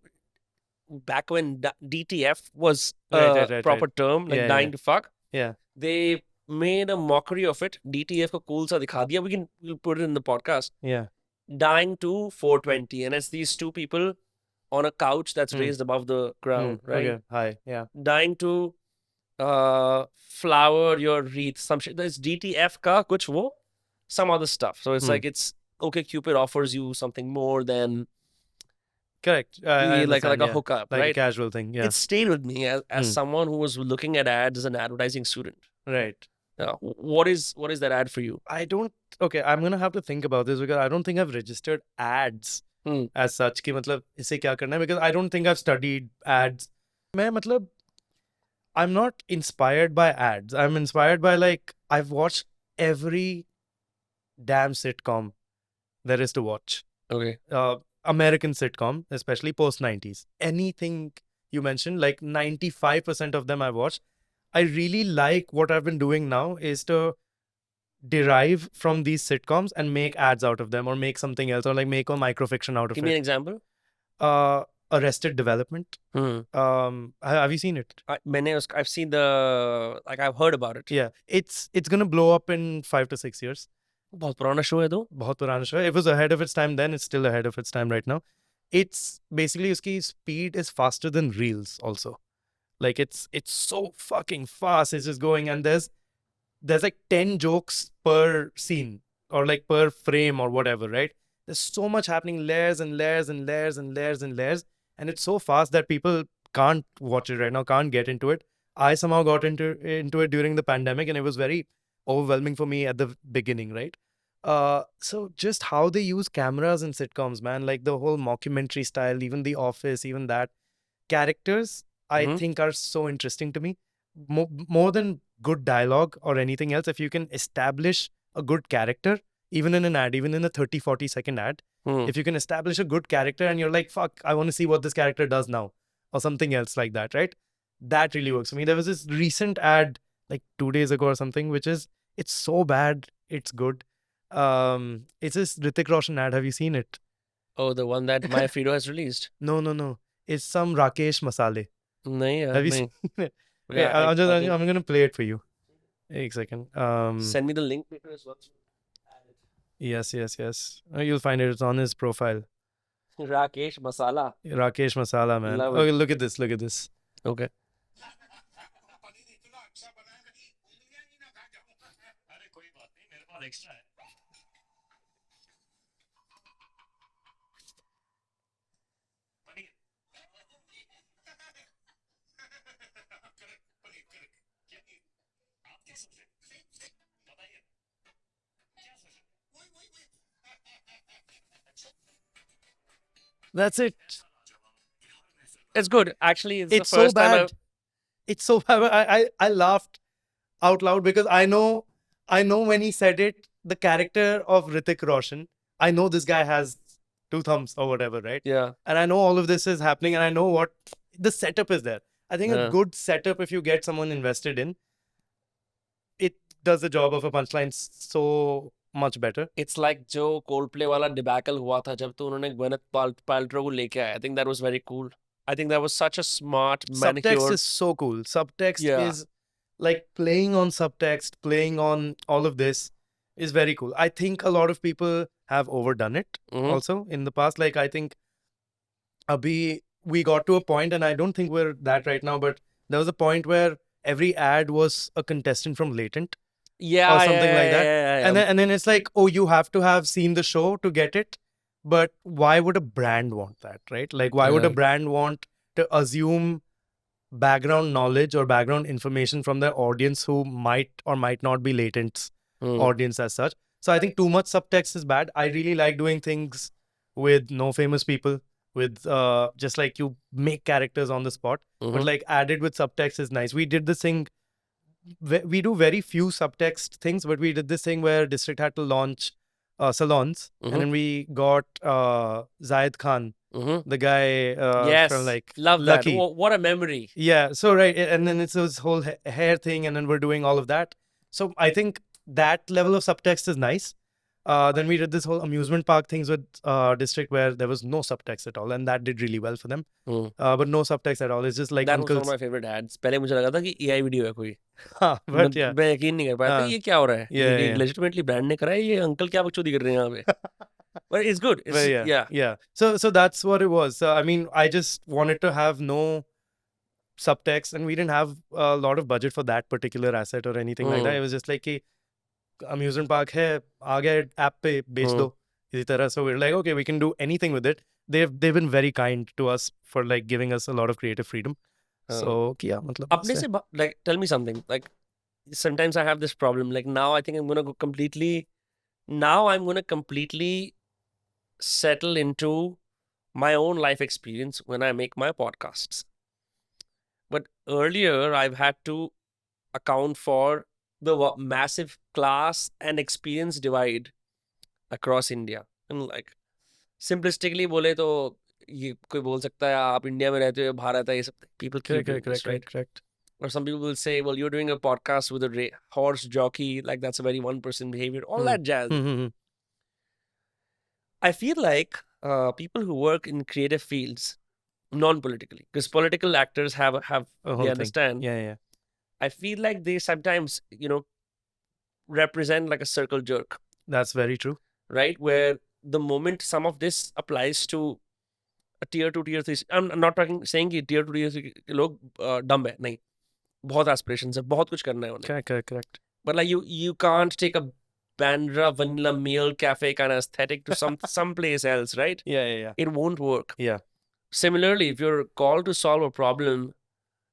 back when DTF was a Right. proper term, like Yeah, dying to fuck, Yeah. they made a mockery of it. DTF को cool सा दिखा दिया. We'll put it in the podcast. Yeah. Dying to 420, and it's these two people on a couch that's raised above the ground, right? Okay. Hi. Yeah. Dying to flower your wreath, some shit. There's DTF ka kuch wo, some other stuff. So it's like it's OkCupid offers you something more than Correct. I like understand, a yeah. hookup, Like a right? casual thing. Yeah. It stayed with me as someone who was looking at ads as an advertising student. Right. What is that ad for you? I don't. Okay, I'm gonna have to think about this because I don't think I've registered ads as such. कि मतलब इसे क्या करना है, because I don't think I've studied ads. मैं मतलब I'm not inspired by ads. I'm inspired by, like, I've watched every damn sitcom there is to watch. Okay. American sitcom, especially post 90s. Anything you mentioned, like 95% of them I've watched. I really like what I've been doing now is to derive from these sitcoms and make ads out of them, or make something else, or like make a microfiction out of Give me an it. example. Arrested Development. Have you seen it? I've seen I've heard about it. Yeah, it's gonna blow up in 5 to 6 years. बहुत पुराना show है तो. बहुत पुराना show. It was ahead of its time then. It's still ahead of its time right now. It's basically uski speed is faster than Reels also. Like it's so fucking fast. It's just going, and there's like 10 jokes per scene, or like per frame or whatever, right? There's so much happening, layers and layers and layers and layers and layers, and it's so fast that people can't watch it right now, can't get into it. I somehow got into it during the pandemic, and it was very overwhelming for me at the beginning, right? So just how they use cameras in sitcoms, man, like the whole mockumentary style, even The Office, even that, characters I think are so interesting to me. More than good dialogue or anything else, if you can establish a good character, even in an ad, even in a 30-40 second ad, if you can establish a good character and you're like, fuck, I want to see what this character does now, or something else like that, right? That really works for me. There was this recent ad like 2 days ago or something, which is, it's so bad, it's good. It's this Hrithik Roshan ad. Have you seen it? Oh, the one that Maya Fido has released. No. It's some Rakesh Masale. नहीं यार, Have you नहीं. seen it? Yeah, I'm gonna play it for you. One second. Send me the link later as well. Yes. You'll find it. It's on his profile. Rakesh Masala. Rakesh Masala, man. Love it. Okay, look at this. Okay. That's it. It's good. Actually, it's the It's so first time bad. It's so bad. I laughed out loud because I know when he said it, the character of Hrithik Roshan, I know this guy has 2 thumbs or whatever, right? Yeah. And I know all of this is happening, and I know what the setup is there. I think a good setup, if you get someone invested in, it does the job of a punchline so much better. It's like जो Coldplay वाला debacle हुआ था जब तो उन्होंने Gwyneth Paltrow को लेके आए. I think that was very cool. I think that was such a smart manicured. Subtext is so cool. Subtext Yeah. is like playing on subtext, playing on all of this is very cool. I think a lot of people have overdone it also in the past. Like, I think we got to a point, and I don't think we're that right now, but there was a point where every ad was a contestant from Latent. Yeah, or something like that. Yeah. And then it's like, oh, you have to have seen the show to get it. But why would a brand want that, right? Like, why would a brand want to assume background knowledge or background information from their audience who might or might not be Latent's audience as such? So I think too much subtext is bad. I really like doing things with no famous people, with just like you make characters on the spot, but like added with subtext is nice. We did this thing. We do very few subtext things, but we did this thing where District had to launch salons, and then we got Zayed Khan, the guy Yes, from like love that. Lucky. What a memory. Yeah, so right, and then it's this whole hair thing, and then we're doing all of that. So I think that level of subtext is nice. Then we did this whole amusement park things with District where there was no subtext at all, and that did really well for them. But no subtext at all. It's just like That was one of uncles. my favorite ads. पहले मुझे लगा था कि AI video है कोई. हाँ, but yeah, मैं यकीन नहीं कर पाया था हाँ, ये क्या हो रहा है. yeah, ये yeah. legitimately brand ने करा है, ये अंकल क्या बकचोदी कर रहे हैं यहाँ पे. But it's good. It's, But yeah, yeah. yeah. So that's what it was. So I mean, I just wanted to have no subtext, and we didn't have a lot of budget for that particular asset or anything like that. It was just like कि amusement park है, आ गया app पे बेच दो इसी तरह. So we're like, okay, we can do anything with it. They've been very kind to us for like giving us a lot of creative freedom. So किया मतलब अपने से like tell me something, like sometimes I have this problem, like now I think I'm gonna completely settle into my own life experience when I make my podcasts. But earlier I've had to account for the massive class and experience divide across India. And like simplistically बोले तो ये कोई बोल सकता है आप India में रहते हो भारत है ये सब people keep doing this, right? Correct. Or some people will say, well, you're doing a podcast with a horse jockey, like that's a very one-person behavior, all that jazz. I feel like people who work in creative fields, non-politically, because political actors have they understand. Yeah. I feel like they sometimes, represent like a circle jerk. That's very true. Right? Where the moment some of this applies to a tier 2, tier 3, I'm not saying कि tier 2, tier 3 लोग dumb है, नहीं. बहुत aspirations है, बहुत कुछ करना है उन्हें. Correct. But like you can't take a Bandra vanilla meal cafe kind of aesthetic to some place else, right? Yeah. It won't work. Yeah. Similarly, if you're called to solve a problem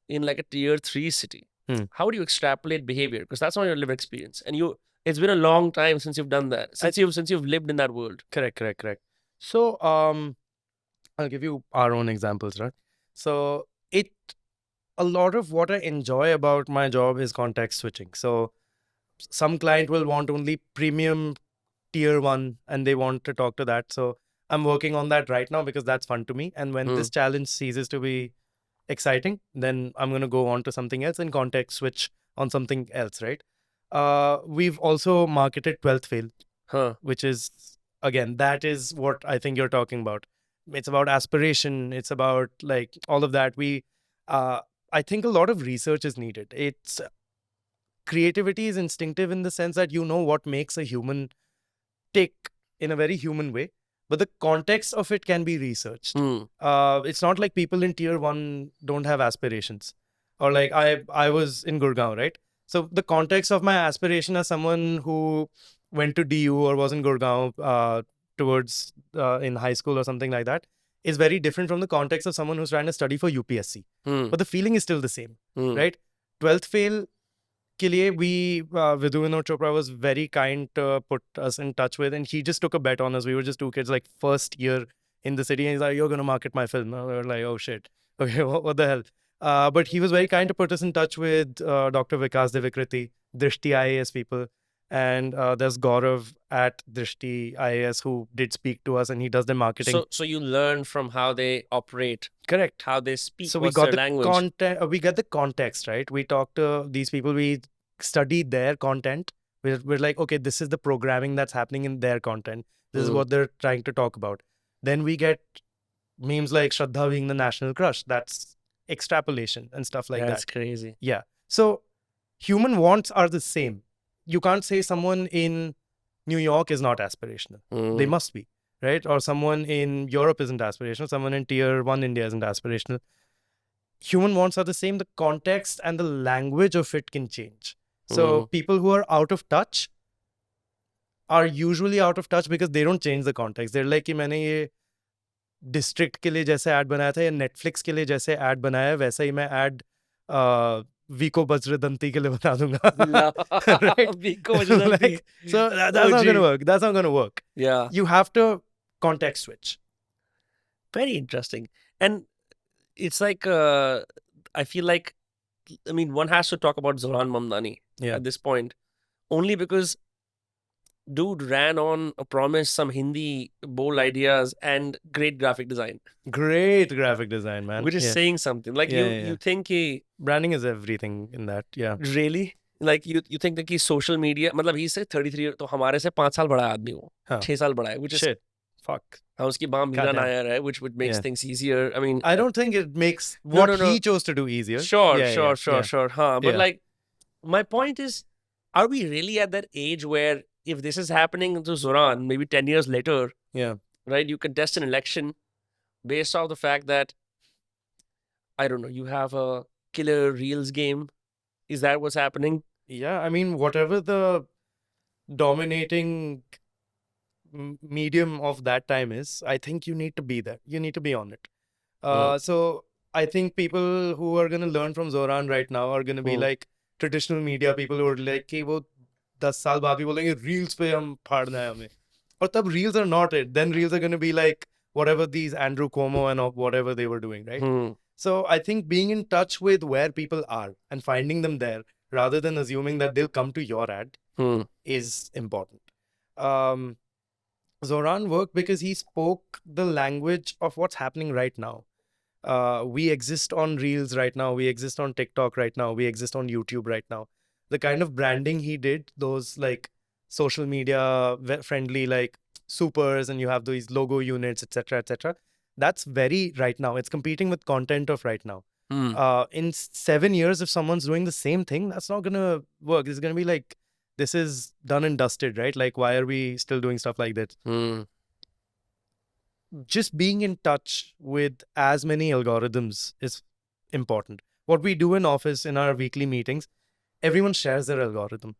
in like a tier 3 city, how do you extrapolate behavior? Because that's not your lived experience, and it's been a long time since you've done that. Since you've lived in that world. Correct. So I'll give you our own examples, right? So a lot of what I enjoy about my job is context switching. So some client will want only premium tier 1 and they want to talk to that. So I'm working on that right now because that's fun to me. And when this challenge ceases to be exciting, then I'm going to go on to something else and context switch on something else, right? We've also marketed 12th Fail, which is, again, that is what I think you're talking about. It's about aspiration. It's about like all of that. I think a lot of research is needed. Creativity is instinctive in the sense that you know what makes a human tick in a very human way, but the context of it can be researched. It's not like people in tier 1 don't have aspirations, or like I was in Gurgaon, right? So the context of my aspiration as someone who went to DU or was in Gurgaon towards in high school or something like that is very different from the context of someone who's trying to study for UPSC. But the feeling is still the same, right? 12th Fail के लिए Vidhu Vinod Chopra was very kind to put us in touch with, and he just took a bet on us. We were just two kids, like first year in the city, and he's like, "You're gonna market my film." And we were like, "Oh shit, okay, what the hell?" But he was very kind to put us in touch with Dr. Vikas Devikriti, Drishti IAS people, and there's Gaurav at Drishti IAS who did speak to us, and he does the marketing. So you learn from how they operate. Correct. How they speak. So we got the language. content. We get the context, right? We talk to these people. We study their content. We're like, okay, this is the programming that's happening in their content. This is what they're trying to talk about. Then we get memes like Shraddha being the national crush. That's extrapolation and stuff like that. That's crazy. Yeah. So human wants are the same. You can't say someone in New York is not aspirational. They must be, right? Or someone in Europe isn't aspirational. Someone in tier 1 India isn't aspirational. Human wants are the same. The context and the language of it can change. So people who are out of touch are usually out of touch because they don't change the context. They're like कि मैंने ये district के लिए जैसे add बनाया था या Netflix के लिए जैसे ऐड बनाया है वैसा ही मैं ऐड Vico Bajradanti के लिए बता दूंगा. Right? Vico Bajradanti. Like, so that's not going to work. That's not going to work. Yeah. You have to context switch. Very interesting. And it's like, I feel like, I mean, one has to talk about Zoran Mamdani Yeah. at this point. Only because dude ran on a promise, some Hindi bold ideas and great graphic design. Great graphic design, man. Which is saying something. Like you think he... Branding is everything in that, yeah. Really? Like you think that social media, मतलब he said 33, तो हमारे से 5 साल बड़ा आदमी वो, 6 साल बड़ा है, which is... Shit. Fuck. हाँ, उसकी माँ मीरा नायर है, which makes things easier. I mean... I don't think it makes what he chose to do easier. Sure. Haan, but like, my point is, are we really at that age where if this is happening to Zoran, maybe 10 years later, right, you contest an election based off the fact that, I don't know, you have a killer Reels game. Is that what's happening? Yeah, I mean, whatever the dominating medium of that time is, I think you need to be there. You need to be on it. So I think people who are going to learn from Zoran right now are going to be like traditional media people who are like, कि वो 10 साल बाद भी बोलेंगे Reels पे हम फाड़ना है हमें. और तब Reels are not it. Then Reels are going to be like whatever these Andrew Cuomo and whatever they were doing, right? So I think being in touch with where people are and finding them there rather than assuming that they'll come to your ad is important. Zoran worked because he spoke the language of what's happening right now. We exist on Reels right now. We exist on TikTok right now. We exist on YouTube right now. The kind of branding he did, those like social media friendly like supers, and you have these logo units, etc. That's very right now. It's competing with content of right now. In 7 years, if someone's doing the same thing, that's not going to work. It's going to be like, this is done and dusted, right? Like, why are we still doing stuff like this? Just being in touch with as many algorithms is important. What we do in office, in our weekly meetings, everyone shares their algorithm.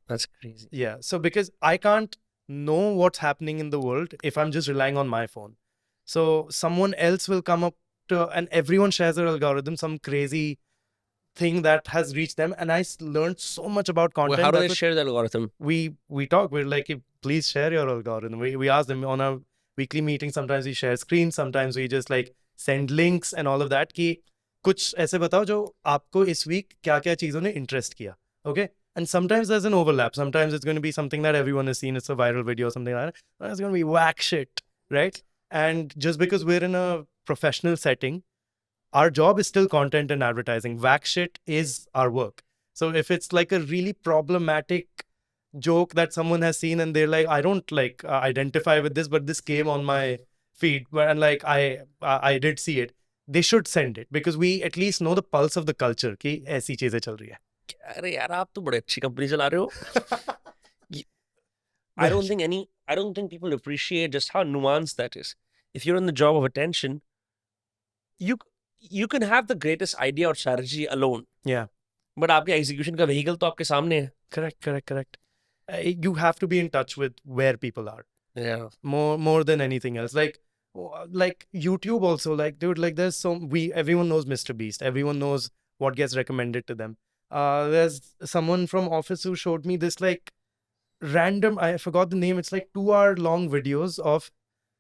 That's crazy. Yeah. So because I can't know what's happening in the world if I'm just relying on my phone. So someone else will come up to, and everyone shares their algorithm, some crazy thing that has reached them. And I learned so much about content. Well, how do they share the algorithm? We talk. We're like, please share your algorithm. We ask them on our weekly meeting. Sometimes we share screens. Sometimes we just like send links and all of that. कि कुछ ऐसे बताओ जो आपको इस week क्या-क्या चीजों ने interest किया. Okay. And sometimes there's an overlap. Sometimes it's going to be something that everyone has seen. It's a viral video or something like that. It's going to be whack shit, right? And just because we're in a professional setting, our job is still content and advertising. Whack shit is our work. So if it's like a really problematic joke that someone has seen and they're like, I don't like identify with this, but this came on my feed and like I did see it, they should send it because we at least know the pulse of the culture कि ऐसी चीजें चल रही है. अरे यार आप तो बड़े अच्छी कंपनी चला रहे हो. I don't think people appreciate just how nuanced that is. If you're in the job of attention, you can have the greatest idea or strategy alone. Yeah. But आपके execution का vehicle तो आपके सामने है. Correct. You have to be in touch with where people are. Yeah. More than anything else. Like YouTube also, like dude, like there's everyone knows Mr. Beast. Everyone knows what gets recommended to them. There's someone from office who showed me this like random, I forgot the name, it's like 2-hour long videos of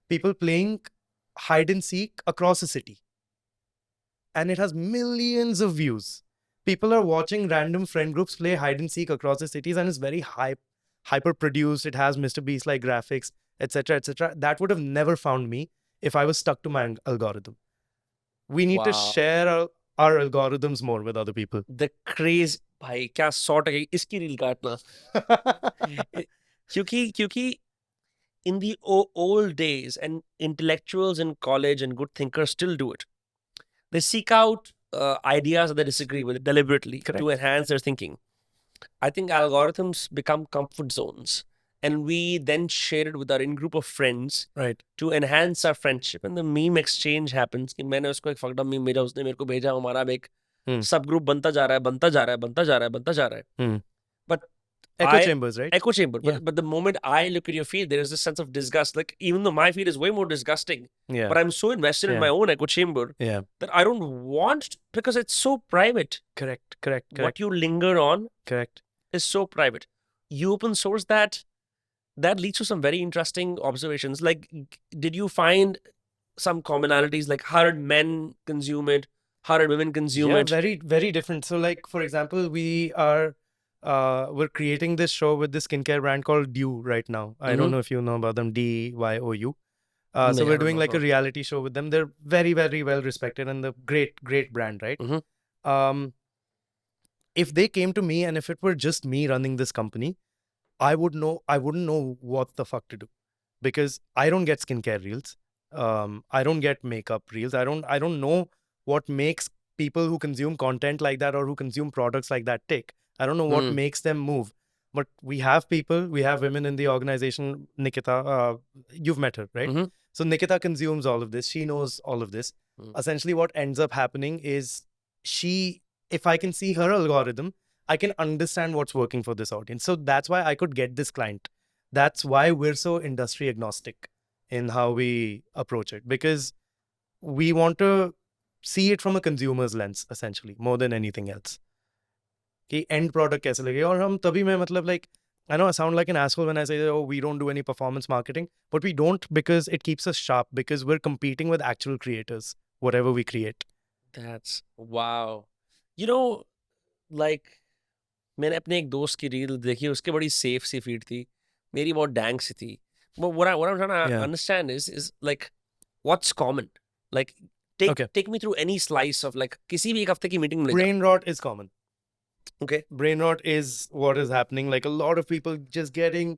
people playing hide and seek across a city. And it has millions of views. People are watching random friend groups play hide and seek across the cities, and it's very hyper produced. It has Mr. Beast like graphics, etc. That would have never found me if I was stuck to my algorithm. We need to share our algorithms more with other people. The craze, भाई क्या 100% इसकी reel काटना. क्योंकि in the old days, and intellectuals in college and good thinkers still do it. They seek out ideas that they disagree with deliberately to enhance their thinking. I think algorithms become comfort zones. And we then share it with our in-group of friends to enhance our friendship. And the meme exchange happens. कि मैंने उसको एक fucked up meme भेजा, उसने मेरे को भेजा, हमारा एक सब group बनता जा रहा है. But Echo chambers, right? Echo chamber. Yeah. But the moment I look at your feed, there is this sense of disgust. Like, even though my feed is way more disgusting, Yeah. but I'm so invested in Yeah. my own echo chamber Yeah. that I don't want, because it's so private. Correct. What you linger on Correct. is so private. You open source that leads to some very interesting observations. Like, did you find some commonalities? Like, how did men consume it? How did women consume Yeah, it? very, very different. So, like, for example, we're creating this show with this skincare brand called Dew right now. I don't know if you know about them, DYOU. So we're doing like a reality show with them. They're very, very well respected and the great brand, right? If they came to me and if it were just me running this company, I wouldn't know what the fuck to do, because I don't get skincare reels. I don't get makeup reels. I don't know what makes people who consume content like that or who consume products like that tick. I don't know what makes them move. But we have women in the organization. Nikita, you've met her, right? So Nikita consumes all of this. She knows all of this. Essentially, what ends up happening is if I can see her algorithm, I can understand what's working for this audience. So that's why I could get this client. That's why we're so industry agnostic in how we approach it, because we want to see it from a consumer's lens, essentially, more than anything else. कि end product कैसे लगे, और हम तभी में मतलब, like, I know I sound like an asshole when I say, oh, we don't do any performance marketing, but we don't, because it keeps us sharp, because we're competing with actual creators, whatever we create. That's wow. You know, like, मैंने अपने एक दोस्त की reel देखी, उसके बड़ी safe सी feed थी, मेरी बहुत डैंग सी थी. But what I'm trying to understand is like, what's common? Like, take me through any slice of, like, किसी भी एक हफ्ते की मीटिंग में. Brain rot is common. Okay. Brain rot is what is happening. Like, a lot of people just getting,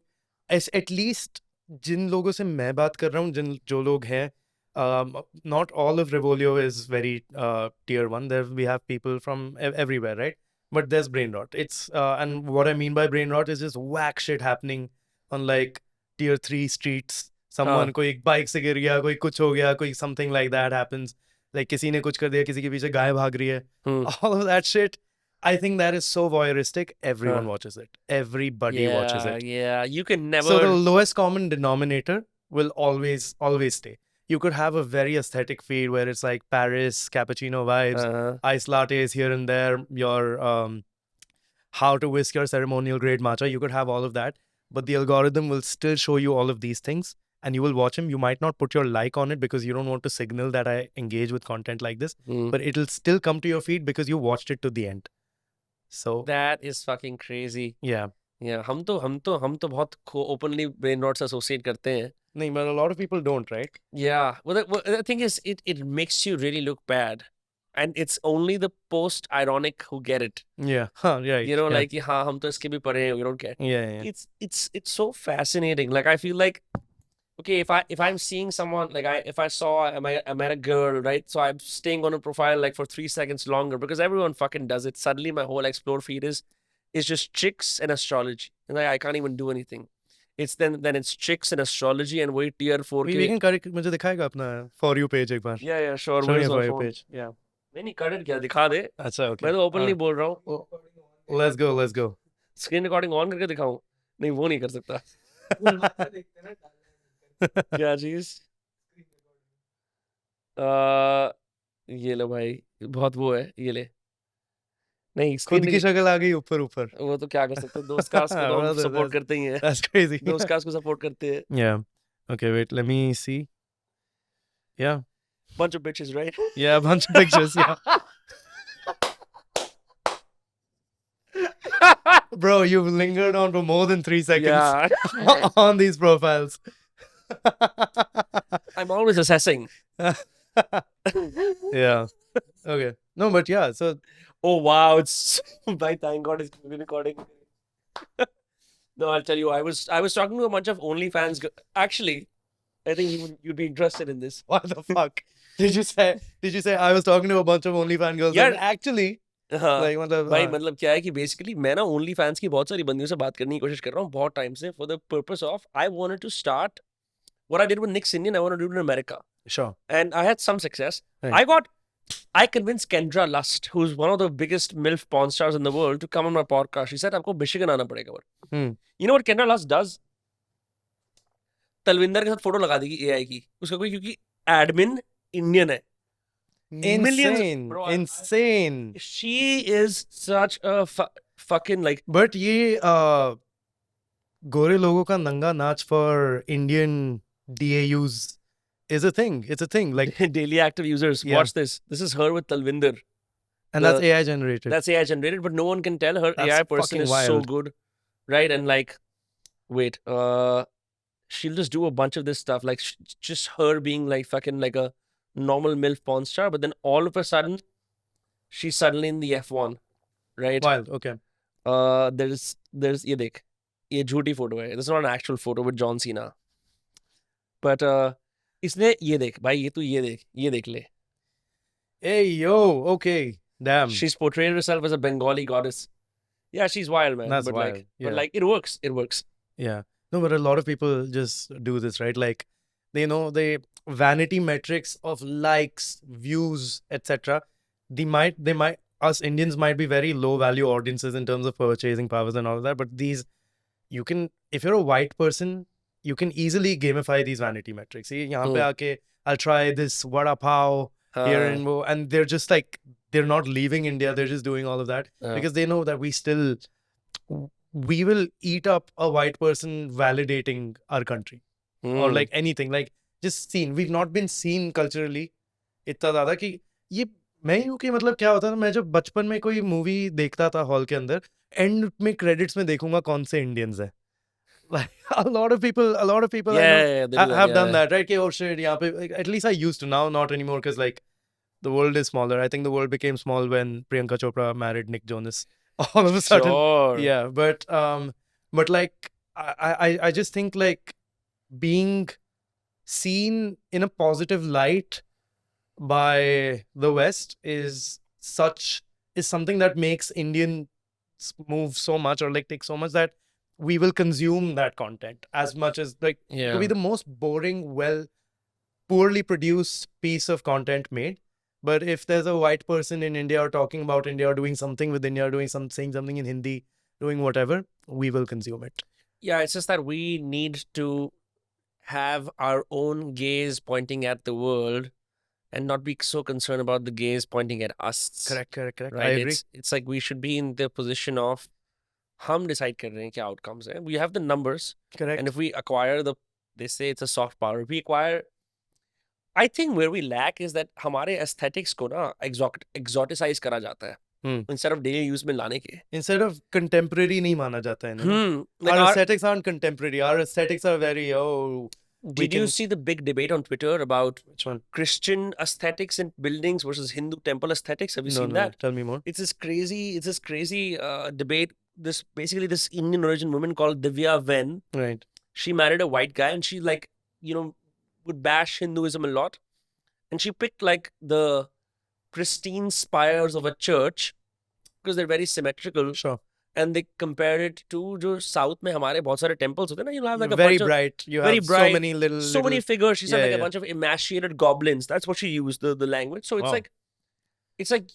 at least जिन लोगों से मैं बात कर रहा हूँ, जो लोग हैं, not all of Revolio is very tier 1. There we have people from everywhere, right? But there's brain rot. It's and what I mean by brain rot is just whack shit happening on like tier 3 streets. Someone कोई bike से गिर गया, कोई कुछ हो गया, कोई something like that happens. Like, किसी ने कुछ कर दिया, किसी के पीछे गाय भाग रही है. All of that shit. I think that is so voyeuristic. Everyone watches it. Everybody watches it. Yeah, you can never. So the lowest common denominator will always stay. You could have a very aesthetic feed where it's like Paris, cappuccino vibes, ice lattes here and there, your how to whisk your ceremonial grade matcha. You could have all of that, but the algorithm will still show you all of these things, and you will watch them. You might not put your like on it because you don't want to signal that I engage with content like this, but it'll still come to your feed because you watched it to the end. So that is fucking crazy. Yeah. हम तो बहुत openly brain rots associate करते हैं. No, but a lot of people don't, right? Yeah. Well, the thing is, it makes you really look bad, and it's only the post-ironic who get it. Yeah. Right. You know, like, हाँ हम तो इसके भी पढ़े हैं, we don't get. Yeah. It's so fascinating. Like, I feel like, okay, if I'm seeing someone, like, if I saw I met a girl, right? So I'm staying on a profile like for 3 seconds longer because everyone fucking does it. Suddenly my whole explore feed is just chicks and astrology, and I can't even do anything. It's then it's chicks and astrology and wait tier 4 we can cut it. मुझे दिखाएगा अपना for you page एक बार. Yeah, sure. Show me for you page. Yeah. नहीं cut it क्या दिखा दे. अच्छा, okay. मैं तो openly बोल रहा हूँ. Let's go. Screen recording on करके दिखाऊं? नहीं, वो नहीं कर सकता. क्या चीज? ये ले भाई, बहुत वो है, ये ले. नहीं, खुद की शक्ल आ गई ऊपर. वो तो क्या कर सकते हैं, दोस्त कास्ट को तो हम सपोर्ट करते ही हैं. That's crazy. दोस्त कास्ट को सपोर्ट करते हैं. Yeah. Okay, wait, let me see. Yeah. Bunch of bitches, right? Yeah, a bunch of pictures, yeah. Bro, you've lingered on for more than 3 seconds on these profiles. I'm always assessing. Yeah. Okay. No, but yeah, so... Oh, wow. It's... Thank God it's recording. No, I'll tell you, I was talking to a bunch of OnlyFans... Actually, I think you'd be interested in this. What the fuck? Did you say I was talking to a bunch of OnlyFans girls? Yeah. And actually... भाई मतलब क्या है कि basically मैं ना only fans की बहुत सारी बंदियों से बात करने की कोशिश कर रहा हूँ बहुत टाइम से, for the purpose of I wanted to start what I did with Nick सिंडियन, I wanted to do in America. Sure. And I had some success. Right. I got I convinced Kendra Lust, who's one of the biggest MILF porn stars in the world, to come on my podcast. She said, "आपको Michigan आना पड़ेगा." You know what Kendra Lust does? Talwinder के साथ photo लगा देगी AI की उसका कोई क्योंकि एडमिन इंडियन है. Millions, Insane. bro. Insane. She is such a fucking like. But ये गोरे लोगों का नंगा नाच for Indian DAUs is a thing. It's a thing. Like Daily active users, Yeah. watch this. This is her with Talvinder. and that's AI generated. That's AI generated, but no one can tell her That's AI person fucking is so wild. good, right? And like, wait, she'll just do a bunch of this stuff, like just her being like fucking like a normal MILF porn star, but then all of a sudden, she's suddenly in the F1, right? Wild. Okay. There's ये देख, ये झूठी photo है. This is not an actual photo with John Cena, but इसने ये देख भाई, ये देख ले. Hey yo. Okay. Damn. She's portrayed herself as a Bengali goddess. Yeah, she's wild, man. That's but wild. Like, Yeah. but like, it works. It works. Yeah. No, but a lot of people just do this, right? Like, they know the vanity metrics of likes, views, etc. Us Indians might be very low value audiences in terms of purchasing powers and all of that. But these, if you're a white person, you can easily gamify these vanity metrics. See, यहाँ पे आके, I'll try this vada pav here and they're just like, they're not leaving India. They're just doing all of that because they know that we will eat up a white person validating our country or like anything. Like just seen. We've not been seen culturally इतना ज़्यादा कि ये मैं यूँ कि मतलब क्या होता था मैं जब बचपन में कोई मूवी देखता था हॉल के अंदर एंड में क्रेडिट्स में देखूंगा कौन से इंडियंस है. Like a lot of people I know they do have done that, right? Oh shit, yeah, at least I used to, now not anymore because like the world is smaller. I think the world became small when Priyanka Chopra married Nick Jonas. All of a sudden, Sure. yeah. But like I just think like being seen in a positive light by the West is something that makes Indians move so much or like take so much that we will consume that content as much as like it could be the most boring, poorly produced piece of content made. But if there's a white person in India or talking about India or doing something with India or doing saying something in Hindi, doing whatever, we will consume it. Yeah, it's just that we need to have our own gaze pointing at the world and not be so concerned about the gaze pointing at us. Correct. Right? I agree. It's like we should be in the position of हम decide कर रहे हैं क्या outcomes है. We have the numbers. Correct. And if we acquire they say it's a soft power. We acquire, I think where we lack is that हमारे aesthetics को ना exoticize करा जाता है. Instead of daily use में लाने के. Instead of contemporary नहीं माना जाता है ना. Like our aesthetics aren't contemporary. Our aesthetics are very Did you see the big debate on Twitter about which one? Christian aesthetics in buildings versus Hindu temple aesthetics? Have you seen that? Tell me more. It's this crazy debate. This Indian origin woman called Divya Ven. Right. She married a white guy and she like, would bash Hinduism a lot. And she picked like the pristine spires of a church because they're very symmetrical. Sure. And they compared it to जो South में हमारे बहुत सारे temples होते हैं ना, you'll have like a very bunch bright. You very have bright, so many little many figures. She said Yeah, like yeah. a bunch of emaciated goblins. That's what she used, the language. So it's Wow. it's like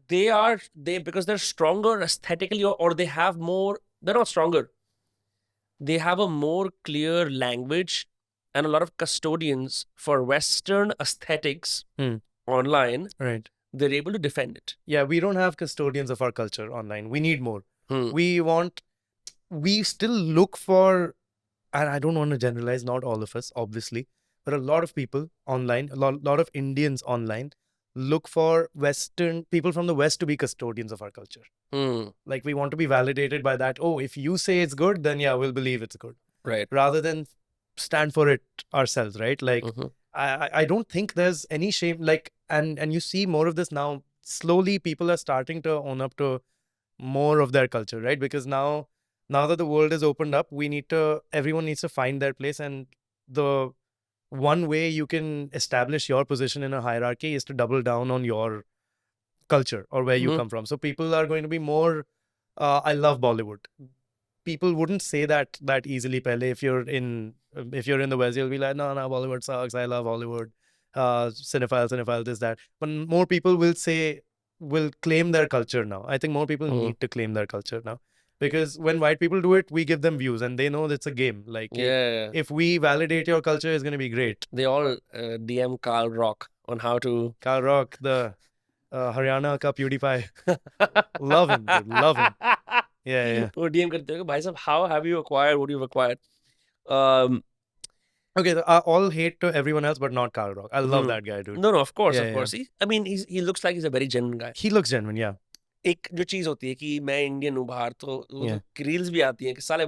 they because they're stronger aesthetically or they have more. They're not stronger. They have a more clear language and a lot of custodians for Western aesthetics online. Right. They're able to defend it. Yeah, we don't have custodians of our culture online. We need more. We still look for, and I don't want to generalize, not all of us, obviously, but a lot of people online, a lot of Indians online look for Western people from the West to be custodians of our culture. Like we want to be validated by that. Oh, if you say it's good, then yeah, we'll believe it's good. Right. Rather than stand for it ourselves, right? Like I don't think there's any shame. Like and you see more of this now. Slowly, people are starting to own up to more of their culture, right? Because now that the world has opened up, everyone needs to find their place, and the one way you can establish your position in a hierarchy is to double down on your culture or where you come from. So people are going to be more, I love Bollywood. People wouldn't say that easily pehle. If you're in the West, you'll be like, no, Bollywood sucks. I love Hollywood. cinephile, this, that. But more people will claim their culture now. I think more people need to claim their culture now. Because when white people do it, we give them views and they know it's a game. Like, if we validate your culture, it's going to be great. They all DM Carl Rock on how to... Carl Rock, the Haryana ka PewDiePie. Love him, dude. Love him. Yeah. वो DM करते हो कि भाई साहब, how have you acquired what you've acquired? Um, Okay, all hate to everyone else, but not Carl Rock. I love that guy, dude. No, of course. I mean, he looks like he's a very genuine guy. He looks genuine, yeah. एक जो चीज होती है कि मैं Indian हूँ बाहर, तो रील्स भी आती हैं कि साले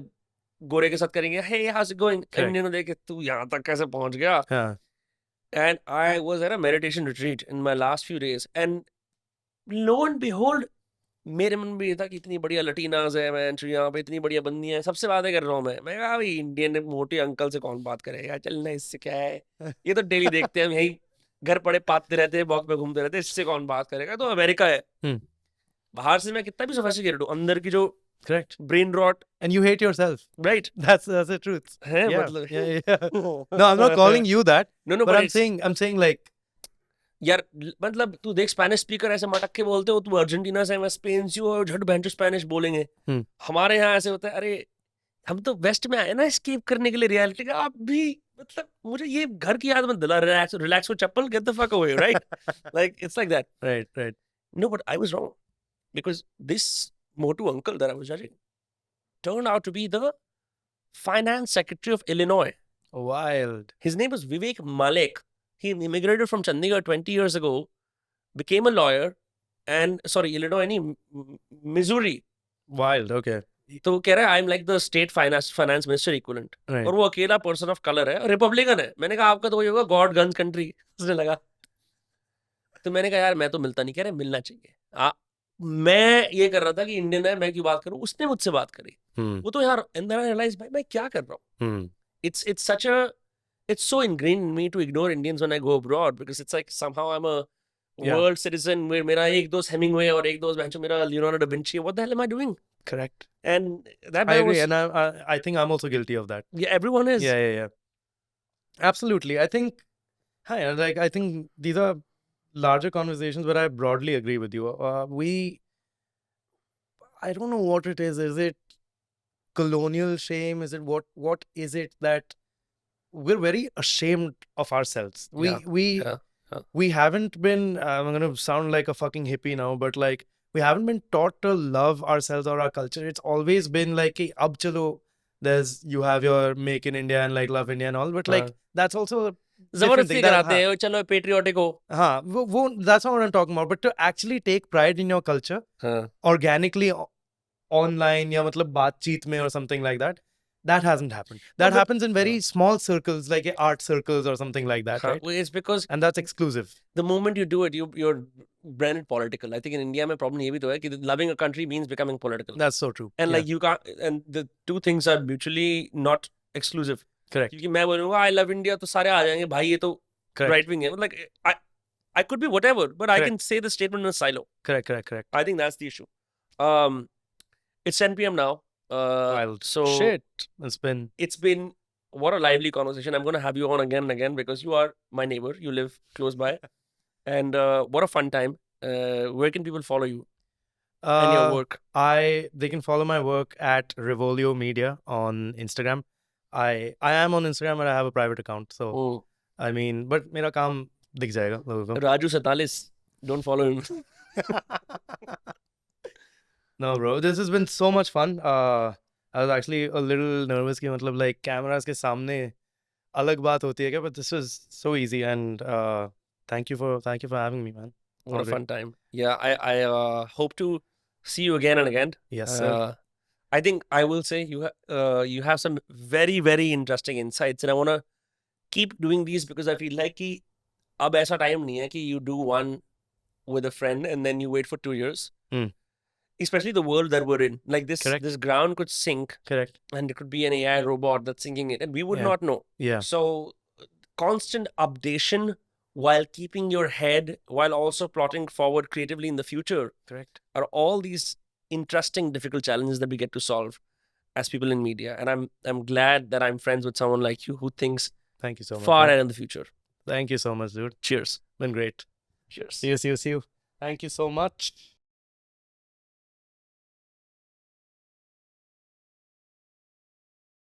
गोरे के साथ करेंगे, hey, how's it going? Indian को देख के तू यहाँ तक कैसे पहुंच गया? And I was at a meditation retreat in my last few days, and lo and behold, मेरे मन में ये था कि इतनी बढ़िया लटीनाज है, मैं यहाँ पे इतनी बढ़िया बंदी है, सबसे बातें कर रहा हूँ मैं कहा भाई इंडियन मोटे अंकल से कौन बात करेगा, चलना इससे क्या है, ये तो डेली देखते हैं हम, यही घर पड़े पाते रहते हैं, वॉक पे घूमते रहते हैं, इससे कौन बात करेगा, तो अमेरिका है। बाहर से मैं कितना भी सोफिस्टिकेटेड हूँ, अंदर की जो correct brain rot, and you hate yourself, right? That's the truth. Yeah. No, I'm not calling you that. No, but I'm saying like, यार मतलब तू देख, स्पेनिश स्पीकर ऐसे मटक के बोलते हो, तू अर्जेंटीना से, मैं स्पेन से हूँ, झट बेंचो स्पेनिश बोलेंगे। हमारे यहाँ ऐसे होता है, अरे हम तो वेस्ट में आए ना एस्केप करने के लिए रियलिटी का, आप भी मतलब मुझे ये घर की याद मत दिला, relax with chappal, get the fuck away, right? Like it's like that. Right. No, but I was wrong, because this Motu uncle that I was judging turned out to be the finance secretary of Illinois. Wild. His name was Vivek Malek. He immigrated from Chandigarh 20 years ago, became a lawyer, and Illinois नहीं, Missouri. Wild, okay. तो वो कह रहा है I am like the state finance minister equivalent, और वो अकेला person of colour है, रिपब्लिकन है। मैंने कहा आपका तो वही होगा, गॉड गन्स कंट्री। उसने लगा, तो मैंने कहा यार मैं तो मिलता नहीं, कह रहे मिलना चाहिए। मैं ये कर रहा था कि इंडियन है, मैं क्यों बात करूं, उसने मुझसे बात करी। वो तो यार, एंड देन आई रियलाइज भाई मैं क्या कर रहा हूँ। It's so ingrained in me to ignore Indians when I go abroad, because it's like somehow I'm a world citizen where मेरा एक दोस्त Hemingway और एक दोस्त बेंचो मेरा Leonardo da Vinci. What the hell am I doing? Correct. And that I agree, and I think I'm also guilty of that. Yeah, everyone is. Yeah. Absolutely. I think these are larger conversations, but I broadly agree with you. I don't know what it is. Is it colonial shame? Is it what is it that we're very ashamed of ourselves? We haven't been, I'm going to sound like a fucking hippie now, but like, we haven't been taught to love ourselves or our culture. It's always been like, ab chalo, you have your make in India and like love India and all, but like, that's also जबरदस्ती कराते हैं, चलो patriotic हो। हाँ, वो that's not what I'm talking about. But to actually take pride in your culture, organically, online या मतलब बातचीत में or something like that, that hasn't happened. That happens in very small circles, like art circles or something like that, right? It's because, and that's exclusive. The moment you do it, you're branded political. I think in India, में problem ये भी तो है कि loving a country means becoming political. That's so true. And like you can't, and the two things are mutually not exclusive. Correct. क्योंकि मैं बोलूँगा I love India, तो सारे आ जाएंगे भाई ये तो right wing है. Like I could be whatever, but I can say the statement in a silo. Correct. I think that's the issue. It's 10 p.m. now. Wild. So shit. It's been what a lively conversation. I'm going to have you on again and again because you are my neighbor. You live close by, and what a fun time. Where can people follow you and your work? They can follow my work at Revolio Media on Instagram. I am on Instagram, but I have a private account. So I mean, but मेरा काम दिख जाएगा लोगों को. Raju 47. Don't follow him. No, bro. This has been so much fun. I was actually a little nervous कि मतलब like cameras के सामने अलग बात होती है क्या? But this was so easy, and thank you for having me, man. What a fun time. Yeah, I hope to see you again and again. Yes, sir. I think I will say you have some very, very interesting insights, and I want to keep doing these because I feel like कि अब ऐसा time नहीं है कि you do one with a friend and then you wait for 2 years. Especially the world that we're in. Like this ground could sink. Correct. And it could be an AI robot that's sinking it. And we would not know. Yeah. So constant updation while keeping your head, while also plotting forward creatively in the future. Correct. Are all these interesting, difficult challenges that we get to solve as people in media. And I'm glad that I'm friends with someone like you who thinks Thank you so much, far ahead in the future. Thank you so much, dude. Cheers. Been great. Cheers. See you. Thank you so much.